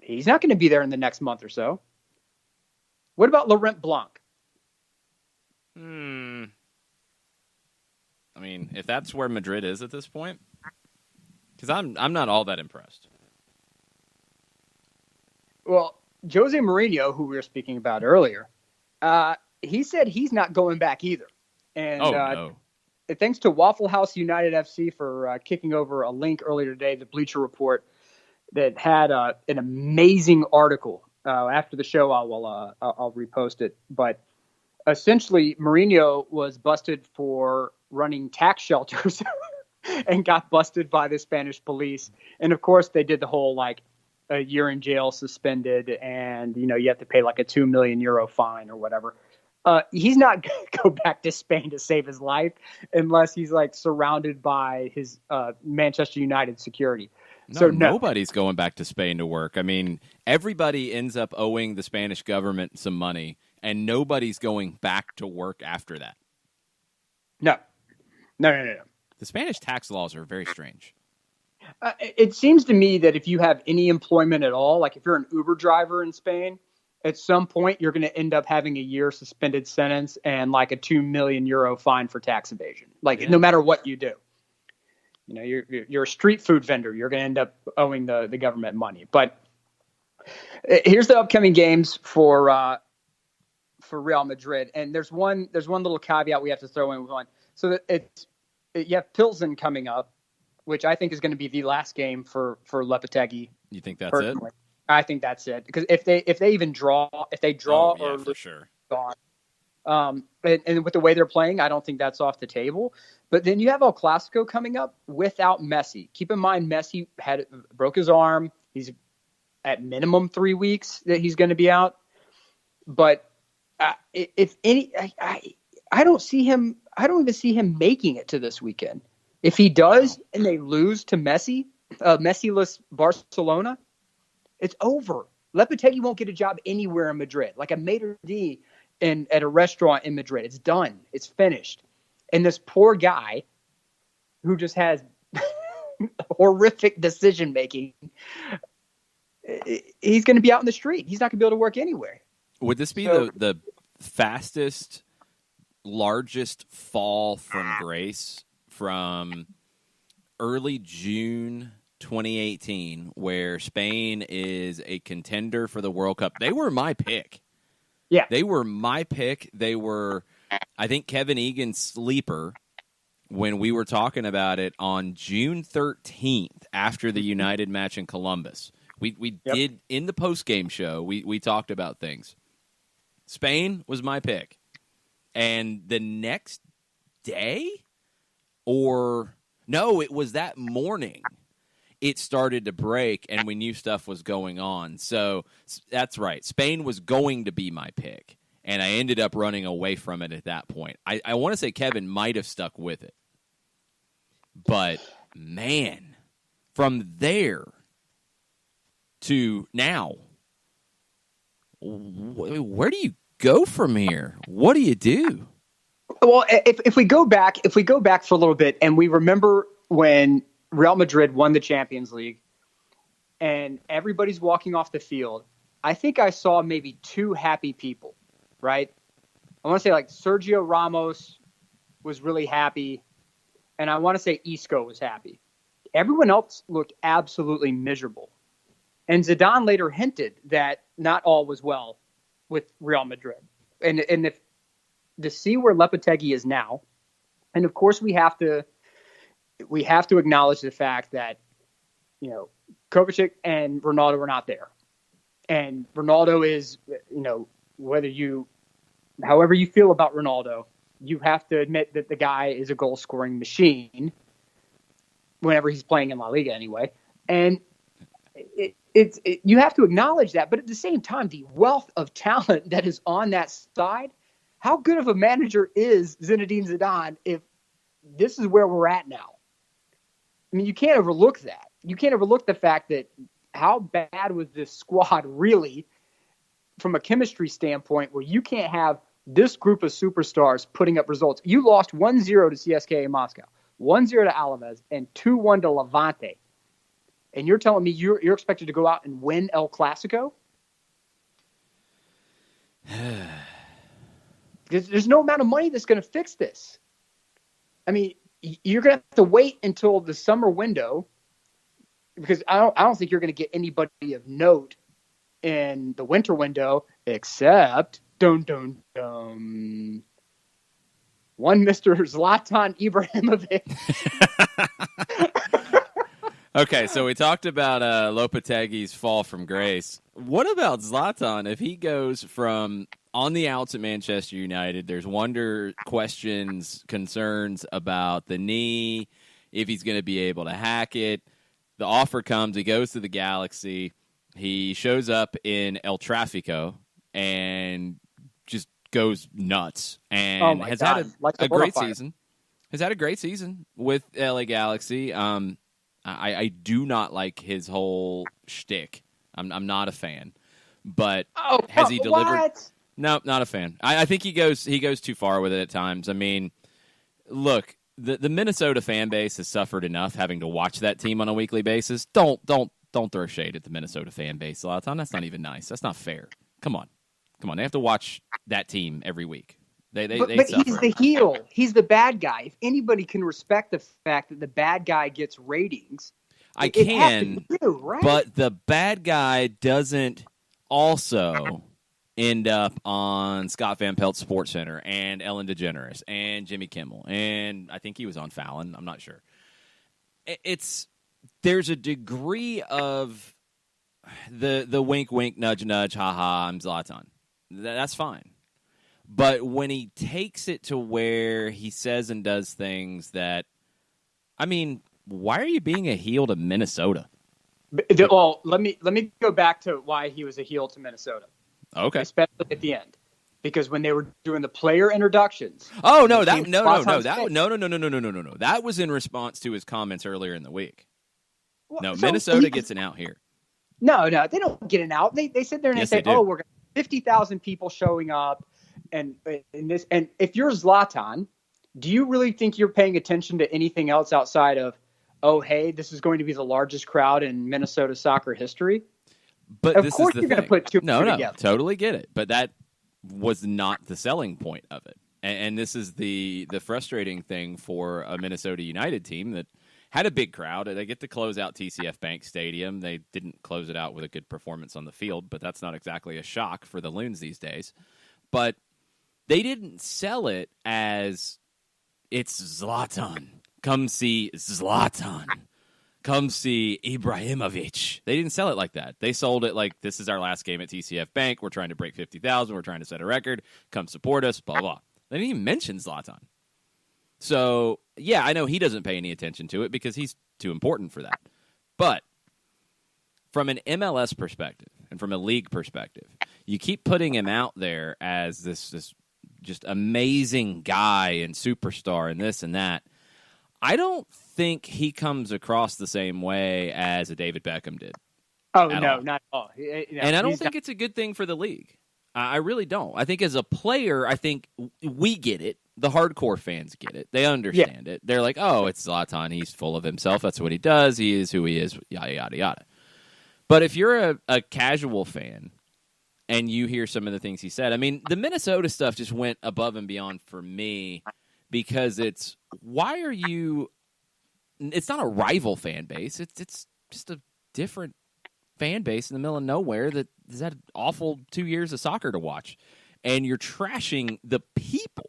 he's not going to be there in the next month or so. What about Laurent Blanc?
I mean, if that's where Madrid is at this point, because I'm not all that impressed.
Well, Jose Mourinho, who we were speaking about earlier, he said he's not going back either. And
no.
Thanks to Waffle House United FC for kicking over a link earlier today, the Bleacher Report, that had an amazing article. After the show, I'll repost it. But essentially, Mourinho was busted for running tax shelters and got busted by the Spanish police. And of course, they did the whole a year in jail, suspended, and you have to pay like a €2 million fine or whatever. He's not going to go back to Spain to save his life unless he's surrounded by his Manchester United security.
No, nobody's going back to Spain to work. I mean, everybody ends up owing the Spanish government some money, and nobody's going back to work after that.
No.
The Spanish tax laws are very strange.
It seems to me that if you have any employment at all, like if you're an Uber driver in Spain, at some point you're going to end up having a year suspended sentence and like a €2 million fine for tax evasion. No matter what you do. you're a street food vendor. You're going to end up owing the government money. But here's the upcoming games for Real Madrid, and there's one little caveat we have to throw in with one. So you have Pilsen coming up, which I think is going to be the last game for Lopetegui.
You think that's
personally.
it?
I think that's it, because if they even draw, or
for sure.
Gone. And with the way they're playing, I don't think that's off the table. But then you have El Clasico coming up without Messi. Keep in mind, Messi broke his arm. He's at minimum 3 weeks that he's going to be out. But if any, I don't see him. I don't even see him making it to this weekend. If he does, and they lose to Messi-less Barcelona, it's over. Lopetegui won't get a job anywhere in Madrid, like a maitre d' at a restaurant in Madrid. It's done. It's finished. And this poor guy who just has horrific decision making, he's going to be out in the street. He's not going to be able to work anywhere.
Would this be the fastest, largest fall from grace from early June 2018, where Spain is a contender for the World Cup? They were my pick.
Yeah.
They were my pick. They were, I think, Kevin Egan's sleeper when we were talking about it on June 13th after the United match in Columbus. We did, in the post-game show, we talked about things. Spain was my pick. And the next day, it was that morning, it started to break, and we knew stuff was going on. So that's right. Spain was going to be my pick, and I ended up running away from it at that point. I want to say Kevin might have stuck with it. But, man, from there to now, where do you go from here? What do you do?
Well, if we go back for a little bit, and we remember when Real Madrid won the Champions League and everybody's walking off the field, I think I saw maybe two happy people, right? I want to say like Sergio Ramos was really happy, and I want to say Isco was happy. Everyone else looked absolutely miserable. And Zidane later hinted that not all was well with Real Madrid. And if to see where Lopetegui is now, and of course we have to acknowledge the fact that, Kovacic and Ronaldo are not there. And Ronaldo is, however you feel about Ronaldo, you have to admit that the guy is a goal-scoring machine whenever he's playing in La Liga anyway. And you have to acknowledge that. But at the same time, the wealth of talent that is on that side, how good of a manager is Zinedine Zidane if this is where we're at now? I mean, you can't overlook that. You can't overlook the fact that how bad was this squad really from a chemistry standpoint where you can't have this group of superstars putting up results. You lost 1-0 to CSKA Moscow, 1-0 to Alaves, and 2-1 to Levante. And you're telling me you're expected to go out and win El Clasico? There's no amount of money that's going to fix this. I mean, you're going to have to wait until the summer window, because I don't think you're going to get anybody of note in the winter window except one Mr. Zlatan Ibrahimovic.
Okay, so we talked about Lopetegui's fall from grace. What about Zlatan? If he goes from on the outs at Manchester United, there's questions, concerns about the knee, if he's going to be able to hack it. The offer comes, he goes to the Galaxy, he shows up in El Tráfico and just goes nuts and had a great season. Has had a great season with LA Galaxy. I do not like his whole shtick. I'm not a fan. But has he delivered?
What?
No, not a fan. I think he goes too far with it at times. I mean, look, the Minnesota fan base has suffered enough having to watch that team on a weekly basis. Don't throw shade at the Minnesota fan base a lot of time. That's not even nice. That's not fair. Come on. They have to watch that team every week. They
but
suffer.
He's the heel. He's the bad guy. If anybody can respect the fact that the bad guy gets ratings, it has to be you, right?
But the bad guy doesn't also end up on Scott Van Pelt's SportsCenter and Ellen DeGeneres and Jimmy Kimmel, and I think he was on Fallon. I'm not sure. There's a degree of the wink, wink, nudge, nudge, ha-ha, I'm Zlatan. That's fine. But when he takes it to where he says and does things that, I mean, why are you being a heel to Minnesota?
Well, let me go back to why he was a heel to Minnesota.
Okay.
Especially at the end. Because when they were doing the player introductions.
Oh, no, no. That was in response to his comments earlier in the week. Well, no, so Minnesota gets an out here.
No, they don't get an out. They sit there and they say, we're going to have 50,000 people showing up. And if you're Zlatan, do you really think you're paying attention to anything else outside of, oh, hey, this is going to be the largest crowd in Minnesota soccer history?
But
of course you're going to put two together.
No, totally get it. But that was not the selling point of it. And this is the frustrating thing for a Minnesota United team that had a big crowd. They get to close out TCF Bank Stadium. They didn't close it out with a good performance on the field, but that's not exactly a shock for the Loons these days. But they didn't sell it as it's Zlatan. Come see Zlatan. Come see Ibrahimovic. They didn't sell it like that. They sold it like, this is our last game at TCF Bank. We're trying to break 50,000. We're trying to set a record. Come support us, blah, blah. They didn't even mention Zlatan. So, yeah, I know he doesn't pay any attention to it because he's too important for that. But from an MLS perspective and from a league perspective, you keep putting him out there as this just amazing guy and superstar and this and that. I don't think he comes across the same way as a David Beckham did.
Oh, no, not at all.
And I don't think it's a good thing for the league. I really don't. I think as a player, I think we get it. The hardcore fans get it. They understand it. They're like, oh, it's Zlatan. He's full of himself. That's what he does. He is who he is, yada, yada, yada. But if you're a casual fan and you hear some of the things he said, I mean, the Minnesota stuff just went above and beyond for me because it's, why are you, it's not a rival fan base. It's just a different fan base in the middle of nowhere that has had awful 2 years of soccer to watch. And you're trashing the people.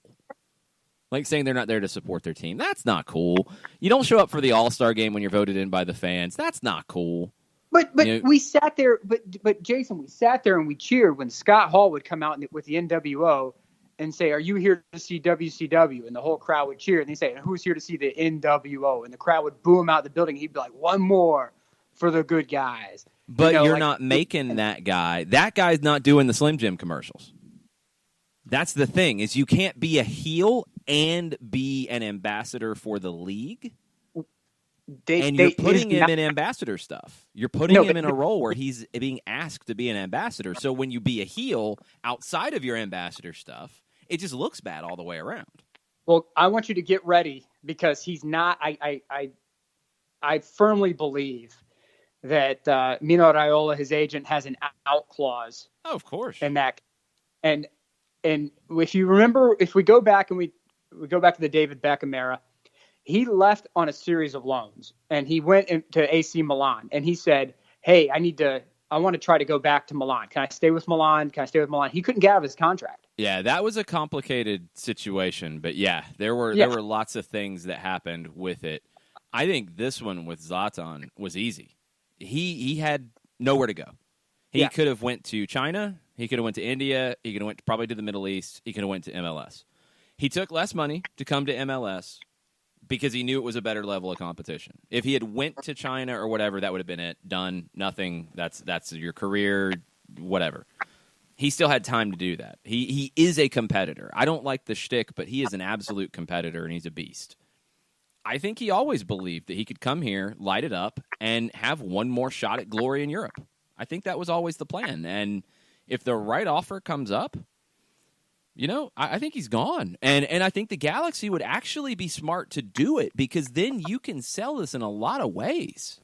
Like saying they're not there to support their team. That's not cool. You don't show up for the All-Star game when you're voted in by the fans. That's not cool.
But we sat there, but Jason, we sat there and we cheered when Scott Hall would come out with the NWO and say, "Are you here to see WCW?" And the whole crowd would cheer. And they say, "Who's here to see the NWO?" And the crowd would boo him out the building. He'd be like, "One more for the good guys."
But you're not making that guy. That guy's not doing the Slim Jim commercials. That's the thing, is you can't be a heel and be an ambassador for the league. You're putting him in ambassador stuff. You're putting him in a role where he's being asked to be an ambassador. So when you be a heel outside of your ambassador stuff, it just looks bad all the way around.
Well, I want you to get ready because he's not. I firmly believe that Mino Raiola, his agent, has an out clause.
Oh, of course.
And if you remember, if we go back and we go back to the David Beckham era, he left on a series of loans and he went to AC Milan and he said, "Hey, I want to try to go back to Milan. Can I stay with Milan? Can I stay with Milan?" He couldn't get out of his contract.
Yeah, that was a complicated situation, but yeah, there were lots of things that happened with it. I think this one with Zlatan was easy. He had nowhere to go. He could have went to China. He could have went to India. He could have went probably to the Middle East. He could have went to MLS. He took less money to come to MLS because he knew it was a better level of competition. If he had went to China or whatever, that would have been it. Done. Nothing. That's your career, whatever. He still had time to do that. He is a competitor. I don't like the shtick, but he is an absolute competitor, and he's a beast. I think he always believed that he could come here, light it up, and have one more shot at glory in Europe. I think that was always the plan. And if the right offer comes up, I think he's gone. And I think the Galaxy would actually be smart to do it because then you can sell this in a lot of ways.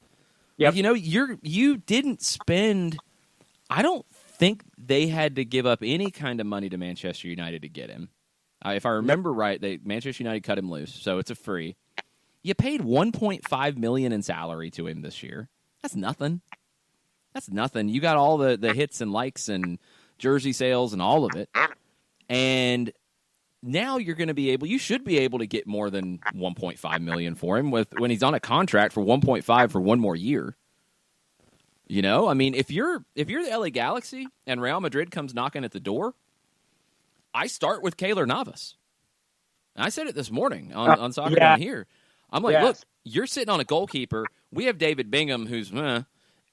Yep. You didn't spend – I don't think they had to give up any kind of money to Manchester United to get him. If I remember right, Manchester United cut him loose, so it's a free. You paid $1.5 million in salary to him this year. That's nothing. That's nothing. You got all the hits and likes and jersey sales and all of it. And now you're going to be able, you should be able to get more than $1.5 million for him when he's on a contract for $1.5 for one more year. You know, I mean, if you're the LA Galaxy and Real Madrid comes knocking at the door, I start with Keylor Navas. And I said it this morning on Soccer Down Here. I'm like, look, you're sitting on a goalkeeper. We have David Bingham, who's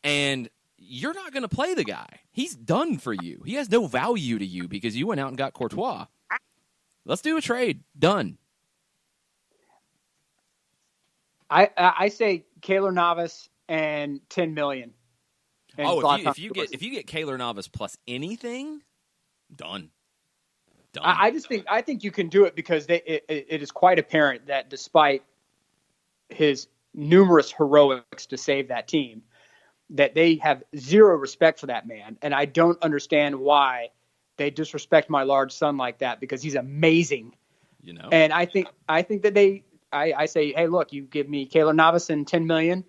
and you're not going to play the guy. He's done for you. He has no value to you because you went out and got Courtois. Let's do a trade. Done.
I say Keylor Navas and $10 million. And
if you get Keylor Navas plus anything, done.
I think you can do it because it is quite apparent that despite his numerous heroics to save that team, that they have zero respect for that man. And I don't understand why they disrespect my large son like that, because he's amazing.
You know.
And I think that I say, hey, look, you give me Keylor Navas and $10 million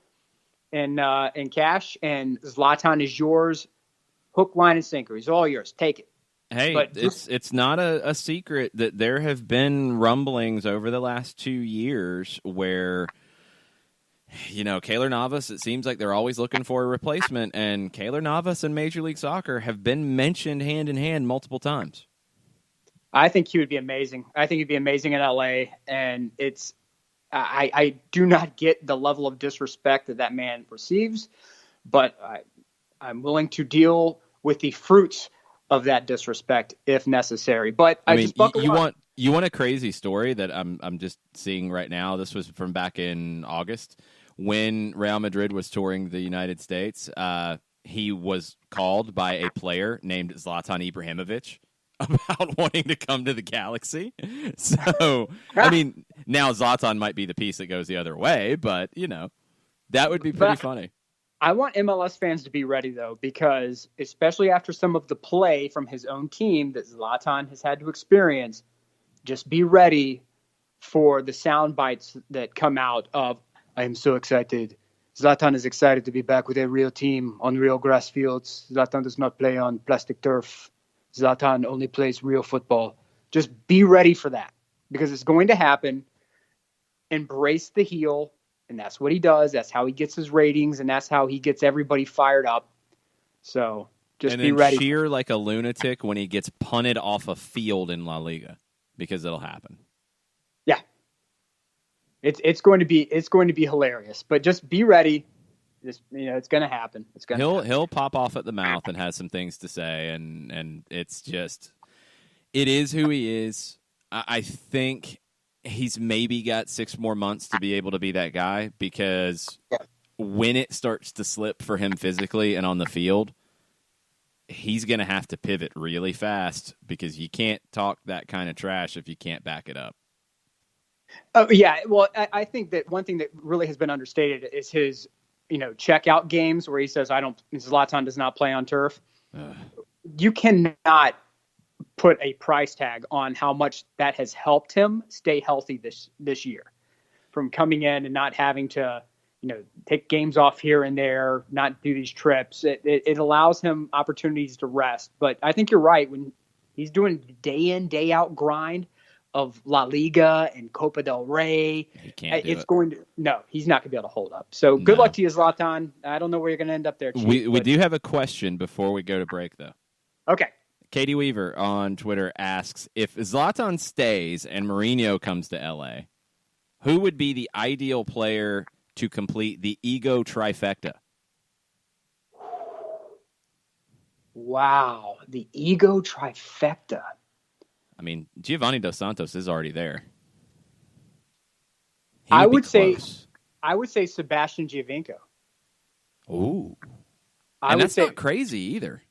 in cash, and Zlatan is yours, hook, line, and sinker. He's all yours. Take it.
Hey, but it's not a secret that there have been rumblings over the last 2 years where, you know, Keylor Navas, it seems like they're always looking for a replacement, and Keylor Navas and Major League Soccer have been mentioned hand in hand multiple times.
I think he would be amazing. I think he'd be amazing in LA, and I do not get the level of disrespect that man receives, but I'm willing to deal with the fruits of that disrespect if necessary. But I mean,
you want a crazy story that I'm just seeing right now. This was from back in August when Real Madrid was touring the United States. He was called by a player named Zlatan Ibrahimovic about wanting to come to the Galaxy. So, I mean, now Zlatan might be the piece that goes the other way, but, you know, that would be pretty funny.
I want MLS fans to be ready, though, because especially after some of the play from his own team that Zlatan has had to experience, just be ready for the sound bites that come out of, I am so excited. Zlatan is excited to be back with a real team on real grass fields. Zlatan does not play on plastic turf. Zlatan only plays real football. Just be ready for that, because it's going to happen. Embrace the heel. And that's what he does. That's how he gets his ratings, and that's how he gets everybody fired up. So just be ready.
Cheer like a lunatic when he gets punted off a field in La Liga, because it'll happen.
Yeah, it's going to be hilarious. But just be ready. Just, you know, it's going to happen.
He'll pop off at the mouth and has some things to say, and it's just, it is who he is. I think he's maybe got 6 more months to be able to be that guy, because when it starts to slip for him physically and on the field, he's going to have to pivot really fast, because you can't talk that kind of trash if you can't back it up.
Oh yeah. Well, I think that one thing that really has been understated is his, you know, checkout games where he says, Zlatan does not play on turf. You cannot put a price tag on how much that has helped him stay healthy this year, from coming in and not having to, you know, take games off here and there, not do these trips. It allows him opportunities to rest. But I think you're right. When he's doing day in, day out grind of La Liga and Copa del Rey, he's not going to be able to hold up. So good luck to you, Zlatan. I don't know where you're going to end up there.
We do have a question before we go to break, though.
Okay.
Katie Weaver on Twitter asks, if Zlatan stays and Mourinho comes to LA, who would be the ideal player to complete the ego trifecta?
Wow, the ego trifecta.
I mean, Giovanni Dos Santos is already there.
I would say Sebastian Giovinco.
Ooh. And that's not crazy either.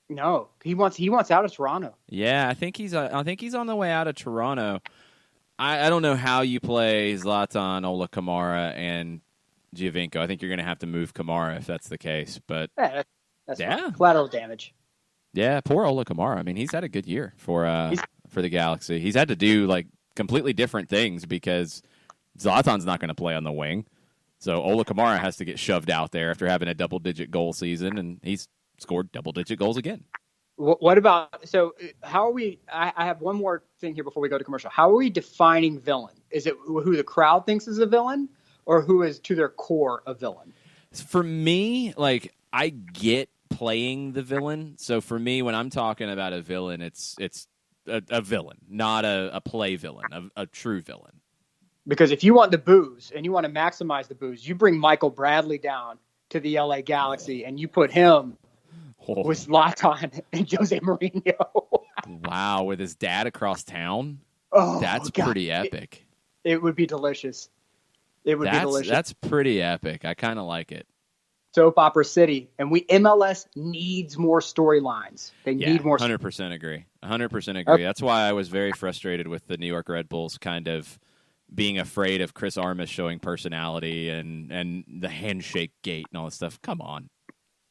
No, he wants out of Toronto.
Yeah, I think he's on the way out of Toronto. I don't know how you play Zlatan, Ola Kamara, and Giovinco. I think you're going to have to move Kamara if that's the case. But
that's collateral damage.
Yeah, poor Ola Kamara. I mean, he's had a good year for for the Galaxy. He's had to do like completely different things because Zlatan's not going to play on the wing. So Ola Kamara has to get shoved out there after having a double-digit goal season, and he's scored double-digit goals again.
What about, so how are we, I have one more thing here before we go to commercial. How are we defining villain? Is it who the crowd thinks is a villain or who is to their core a villain?
For me, like, I get playing the villain. So for me, when I'm talking about a villain, it's a villain, not a play villain, a true villain.
Because if you want the booze and you want to maximize the booze, you bring Michael Bradley down to the LA Galaxy and you put him with Zlatan and Jose Mourinho.
Wow, with his dad across town? That's
God.
Pretty epic.
It would be delicious. It would be delicious.
That's pretty epic. I kind of like it.
Soap Opera City. And MLS needs more storylines. They need more.
100% agree. 100% agree. Okay. That's why I was very frustrated with the New York Red Bulls kind of being afraid of Chris Armas showing personality and the handshake gate and all this stuff. Come on.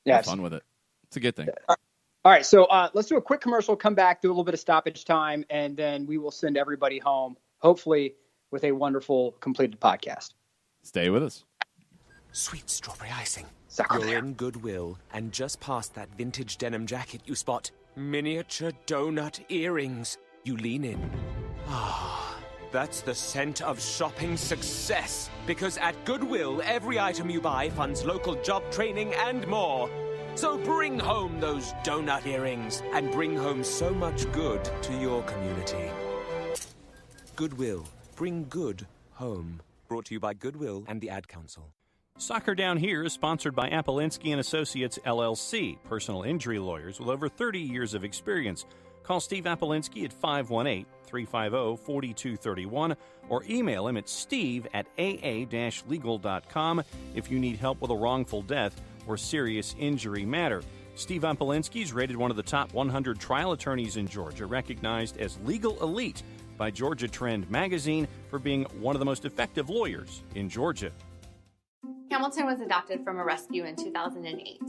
Have fun with it. It's a good thing.
All right, so let's do a quick commercial, come back, do a little bit of stoppage time, and then we will send everybody home, hopefully with a completed podcast.
Stay with us.
Sweet strawberry icing.
You're
in Goodwill, and just past that vintage denim jacket, you spot miniature donut earrings. You lean in. That's the scent of shopping success. Because at Goodwill, every item you buy funds local job training and more. So bring home those donut earrings and bring home so much good to your community. Goodwill. Bring good home. Brought to you by Goodwill and the Ad Council.
Soccer Down Here is sponsored by Appolinsky & Associates, LLC, personal injury lawyers with over 30 years of experience. Call Steve Appolinsky at 518-350-4231 or email him at steve@aa-legal.com if you need help with a wrongful death or serious injury matter. Steve Appolinsky is rated one of the top 100 trial attorneys in Georgia, recognized as legal elite by Georgia Trend magazine for being one of the most effective lawyers in Georgia.
Hamilton was adopted from a rescue in 2008.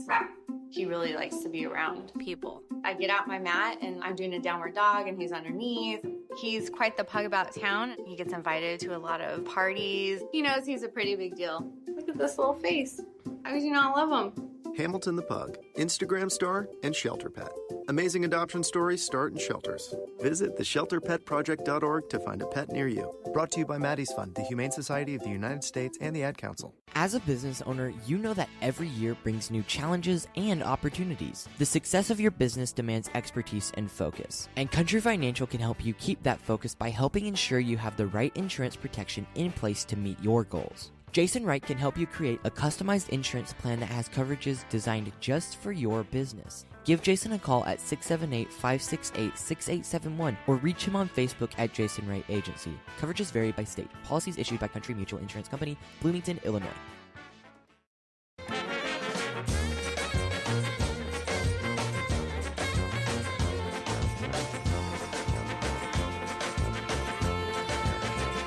He really likes to be around people. I get out my mat and I'm doing a downward dog and he's underneath. He's quite the pug about town. He gets invited to a lot of parties. He knows he's a pretty big deal. Look at this little face. How could you not love him?
Hamilton the Pug, Instagram star and shelter pet. Amazing adoption stories start in shelters. Visit theshelterpetproject.org to find a pet near you. Brought to you by Maddie's Fund, the Humane Society of the United States, and the Ad Council.
As a business owner, you know that every year brings new challenges and opportunities. The success of your business demands expertise and focus. And Country Financial can help you keep that focus by helping ensure you have the right insurance protection in place to meet your goals. Jason Wright can help you create a customized insurance plan that has coverages designed just for your business. Give Jason a call at 678-568-6871 or reach him on Facebook at Jason Wright Agency. Coverages vary by state. Policies issued by Country Mutual Insurance Company, Bloomington, Illinois.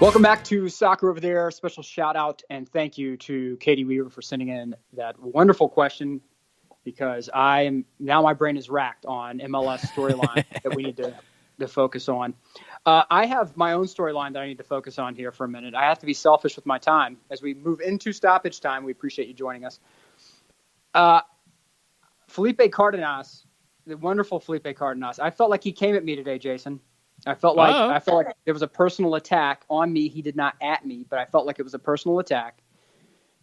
Welcome back to Soccer Over There. Special shout out and thank you to Katie Weaver for sending in that wonderful question, because my brain is racked on MLS storyline that we need to focus on. I have my own storyline that I need to focus on here for a minute. I have to be selfish with my time. As we move into stoppage time, we appreciate you joining us. Felipe Cardenas, the wonderful Felipe Cardenas, I felt like he came at me today, Jason. I felt like there was a personal attack on me. He did not at me, but I felt like it was a personal attack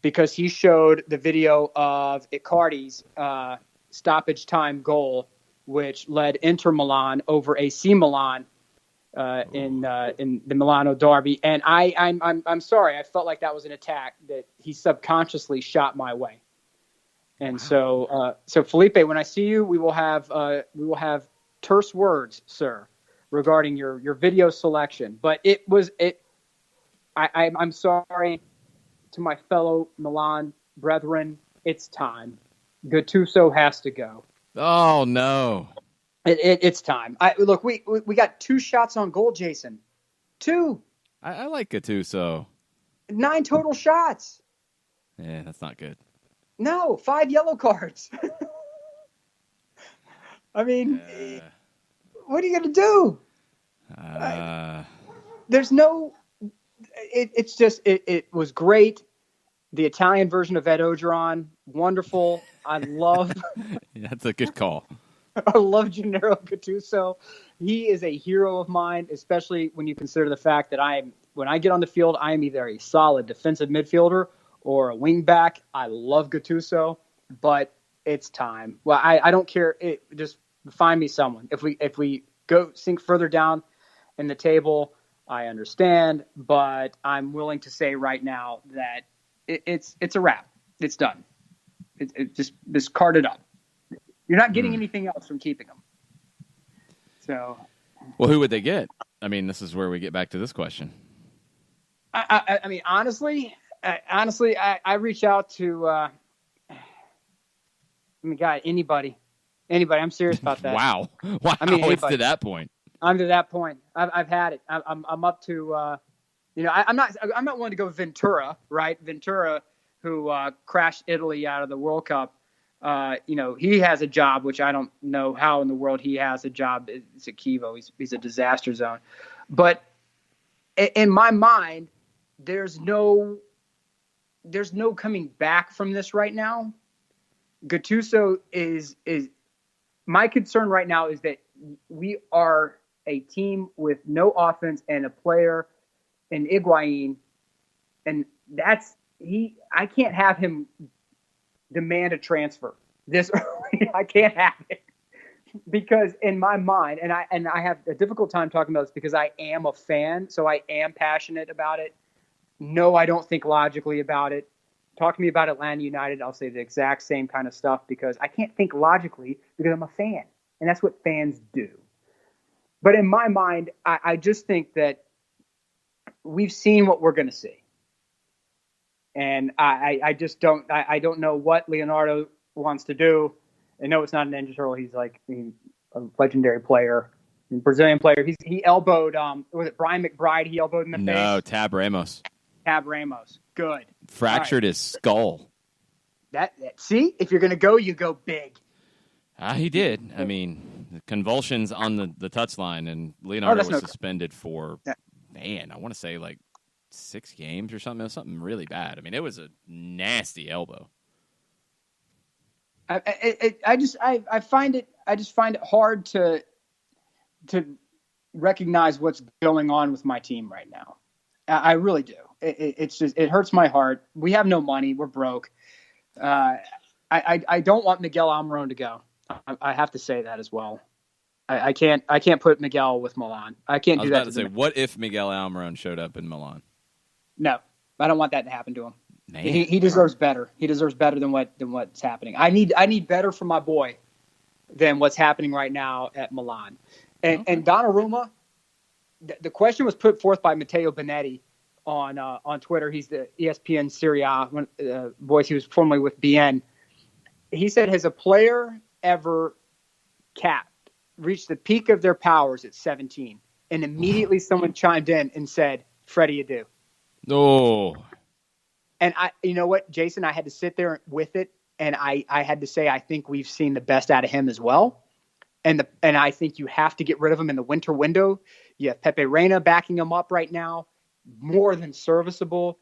because he showed the video of Icardi's stoppage time goal, which led Inter Milan over AC Milan in the Milano derby. And I'm sorry, I felt like that was an attack that he subconsciously shot my way. And so Felipe, when I see you, we will have terse words, sir, regarding your video selection. But I'm sorry to my fellow Milan brethren. It's time. Gattuso has to go.
Oh no.
It's time. Look, we got 2 shots on goal, Jason. 2.
I like Gattuso.
9 total shots.
Yeah, that's not good.
No, 5 yellow cards. I mean, what are you going to do? There's no. It's just it was great. The Italian version of Ed Ogeron, wonderful. I love.
That's a good call.
I love Gennaro Gattuso. He is a hero of mine, especially when you consider the fact that when I get on the field, I am either a solid defensive midfielder or a wing back. I love Gattuso, but it's time. Well, I don't care. Just find me someone. If we go sink further down in the table, I understand, but I'm willing to say right now that it's a wrap. It's done. It just card it up. You're not getting anything else from keeping them. So,
well, who would they get? I mean, this is where we get back to this question.
I mean, honestly, I reach out to, God, anybody. I'm serious about that.
Wow.
I mean,
it's to that point.
I'm to that point. I've had it. I'm up to, I'm not one to go Ventura, right? Ventura, who crashed Italy out of the World Cup. He has a job, which I don't know how in the world he has a job. It's at Kivo. He's a disaster zone. But in my mind, there's no coming back from this right now. Gattuso is my concern right now is that we are a team with no offense and a player in Higuain, and I can't have him demand a transfer this early. I can't have it because in my mind, and I have a difficult time talking about this because I am a fan, so I am passionate about it. No, I don't think logically about it. Talk to me about Atlanta United, I'll say the exact same kind of stuff because I can't think logically because I'm a fan, and that's what fans do. But in my mind, I just think that we've seen what we're going to see. And I just don't know what Leonardo wants to do. I know it's not an Ninja Turtle. He's a legendary player, a Brazilian player. He elbowed, was it Brian McBride? He elbowed in the face?
No, Tab Ramos.
Good.
Fractured his skull.
See, if you're going to go, you go big.
He did. I mean, the convulsions on the touchline, and Leonardo was suspended for, I want to say 6 games or something. It was something really bad. I mean, it was a nasty elbow.
I just find it hard to recognize what's going on with my team right now. I really do. It hurts my heart. We have no money. We're broke. I don't want Miguel Almiron to go. I have to say that as well. I can't put Miguel with Milan. I can't do that.
I was about to say, what if Miguel Almiron showed up in Milan?
No, I don't want that to happen to him.
Man.
He deserves better. He deserves better than what's happening. I need better from my boy than what's happening right now at Milan. And Donnarumma, the question was put forth by Matteo Benetti on Twitter. He's the ESPN Serie A voice. He was formerly with BN. He said, has a player ever reached the peak of their powers at 17? And immediately someone chimed in and said, Freddie Adu.
Oh.
And you know what, Jason, I had to sit there with it, and I had to say I think we've seen the best out of him as well. And I think you have to get rid of him in the winter window. You have Pepe Reina backing him up right now, more than serviceable.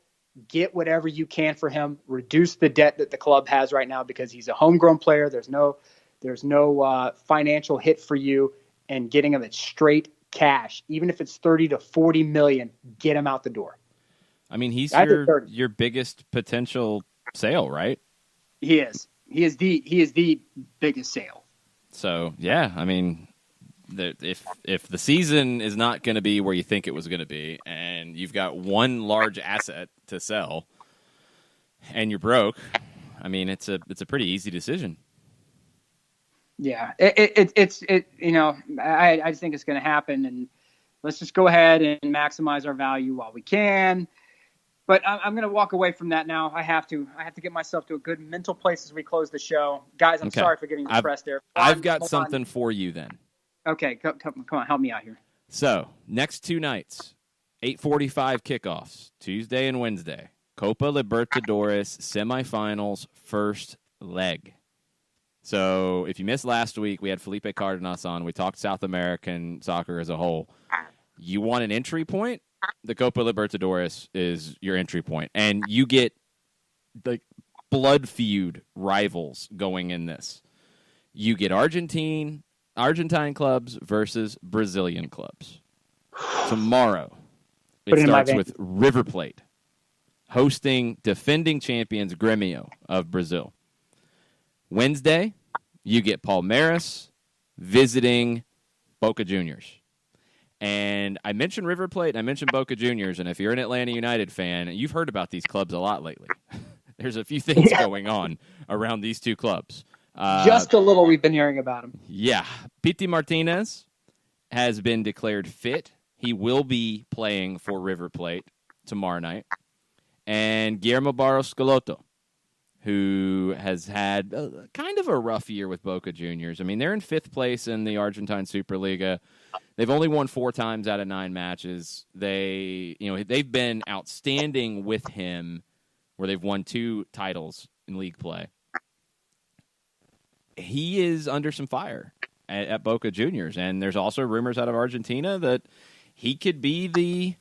Get whatever you can for him. Reduce the debt that the club has right now because he's a homegrown player. There's no financial hit for you, and getting him at straight cash, even if it's 30 to 40 million, get him out the door.
I mean, he's your biggest potential sale, right?
He is. He is the biggest sale.
So yeah, I mean, if the season is not going to be where you think it was going to be, and you've got one large asset to sell, and you're broke, I mean, it's a pretty easy decision.
Yeah, I just think it's going to happen, and let's just go ahead and maximize our value while we can. But I'm going to walk away from that now. I have to get myself to a good mental place as we close the show. Guys, I'm sorry for getting depressed there.
I've got something for you then.
Okay, come on, help me out here.
So, next 2 nights, 8:45 kickoffs, Tuesday and Wednesday. Copa Libertadores semifinals, first leg. So, if you missed last week, we had Felipe Cardenas on. We talked South American soccer as a whole. You want an entry point? The Copa Libertadores is your entry point, and you get the blood feud rivals going in this. You get Argentine clubs versus Brazilian clubs. Tomorrow, it starts with River Plate hosting defending champions Grêmio of Brazil. Wednesday, you get Palmeiras visiting Boca Juniors. And I mentioned River Plate and I mentioned Boca Juniors, and if you're an Atlanta United fan, you've heard about these clubs a lot lately. There's a few things going on around these two clubs.
Just a little we've been hearing about him.
Yeah. Pity Martinez has been declared fit. He will be playing for River Plate tomorrow night. And Guillermo Barros Schelotto, who has had kind of a rough year with Boca Juniors. I mean, they're in 5th place in the Argentine Superliga. They've only won 4 times out of 9 matches. They've been outstanding with him, where they've won 2 titles in league play. He is under some fire at Boca Juniors, and there's also rumors out of Argentina that he could be the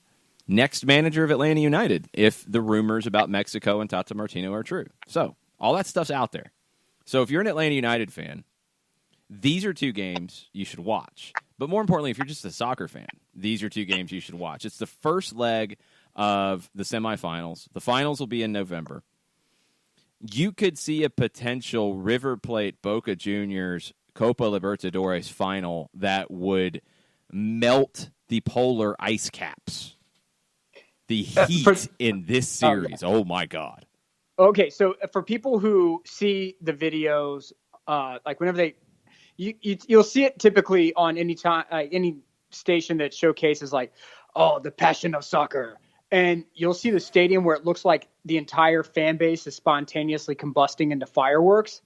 next manager of Atlanta United if the rumors about Mexico and Tata Martino are true. So all that stuff's out there. So if you're an Atlanta United fan, these are 2 games you should watch. But more importantly, if you're just a soccer fan, these are 2 games you should watch. It's the first leg of the semifinals. The finals will be in November. You could see a potential River Plate Boca Juniors Copa Libertadores final that would melt the polar ice caps. The heat in this series. Oh, my God.
Okay, so for people who see the videos, like whenever you'll see it typically on any station that showcases like, the passion of soccer. And you'll see the stadium where it looks like the entire fan base is spontaneously combusting into fireworks.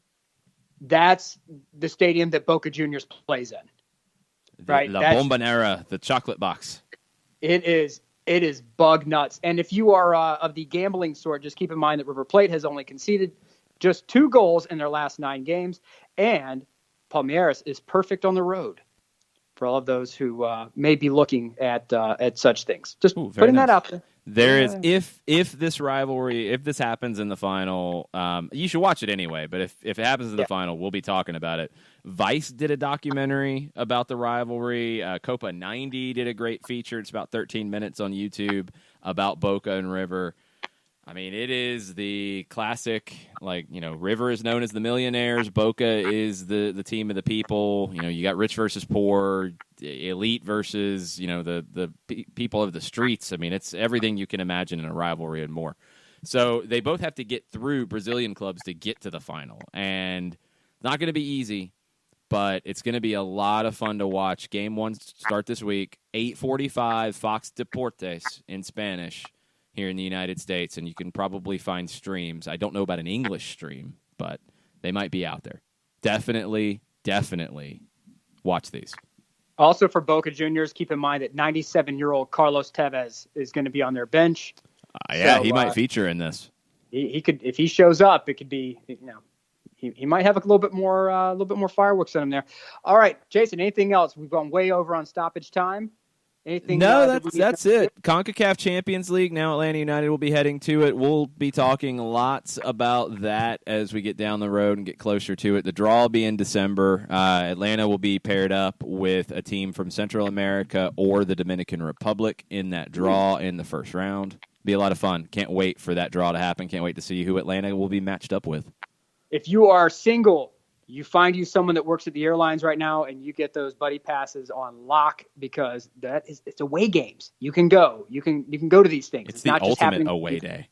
That's the stadium that Boca Juniors plays in. Right?
La Bombonera, the chocolate box.
It is bug nuts. And if you are of the gambling sort, just keep in mind that River Plate has only conceded just 2 goals in their last 9 games. And Palmeiras is perfect on the road for all of those who may be looking at such things. Just putting that out there.
There is, if this rivalry, if this happens in the final, you should watch it anyway, but if it happens in the final, we'll be talking about it. Vice did a documentary about the rivalry. Copa 90 did a great feature. It's about 13 minutes on YouTube about Boca and River. I mean, it is the classic, River is known as the millionaires. Boca is the team of the people. You got rich versus poor, elite versus, the people of the streets. I mean, it's everything you can imagine in a rivalry and more. So they both have to get through Brazilian clubs to get to the final. And it's not going to be easy, but it's going to be a lot of fun to watch. Game 1 start this week, 8:45, Fox Deportes in Spanish. Here in the United States, and you can probably find streams. I don't know about an English stream, but they might be out there. Definitely watch these.
Also for Boca Juniors, keep in mind that 97-year-old Carlos Tevez is going to be on their bench.
He might feature in this.
He could, if he shows up, it could be, he might have a little bit more fireworks in him there. All right, Jason, anything else? We've gone way over on stoppage time. Anything?
No, that's it. CONCACAF Champions League. Now Atlanta United will be heading to it. We'll be talking lots about that as we get down the road and get closer to it. The draw will be in December. Atlanta will be paired up with a team from Central America or the Dominican Republic in that draw in the first round. Be a lot of fun. Can't wait for that draw to happen. Can't wait to see who Atlanta will be matched up with.
If you are single, you find you someone that works at the airlines right now, and you get those buddy passes on lock because it's away games. You can go. You can go to these things.
It's the
not just
ultimate away day.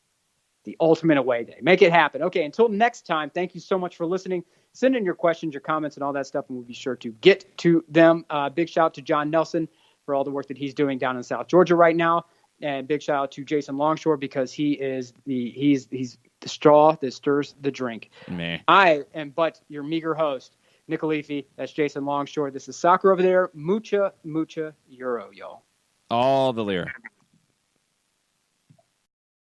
The ultimate away day. Make it happen. Okay, until next time, thank you so much for listening. Send in your questions, your comments, and all that stuff, and we'll be sure to get to them. Big shout out to John Nelson for all the work that he's doing down in South Georgia right now, and big shout out to Jason Longshore because he's the straw that stirs the drink.
Man.
I am but your meager host, Nick Alifi. That's Jason Longshore. This is Soccer Over There. Mucha Euro, y'all.
All the lyric.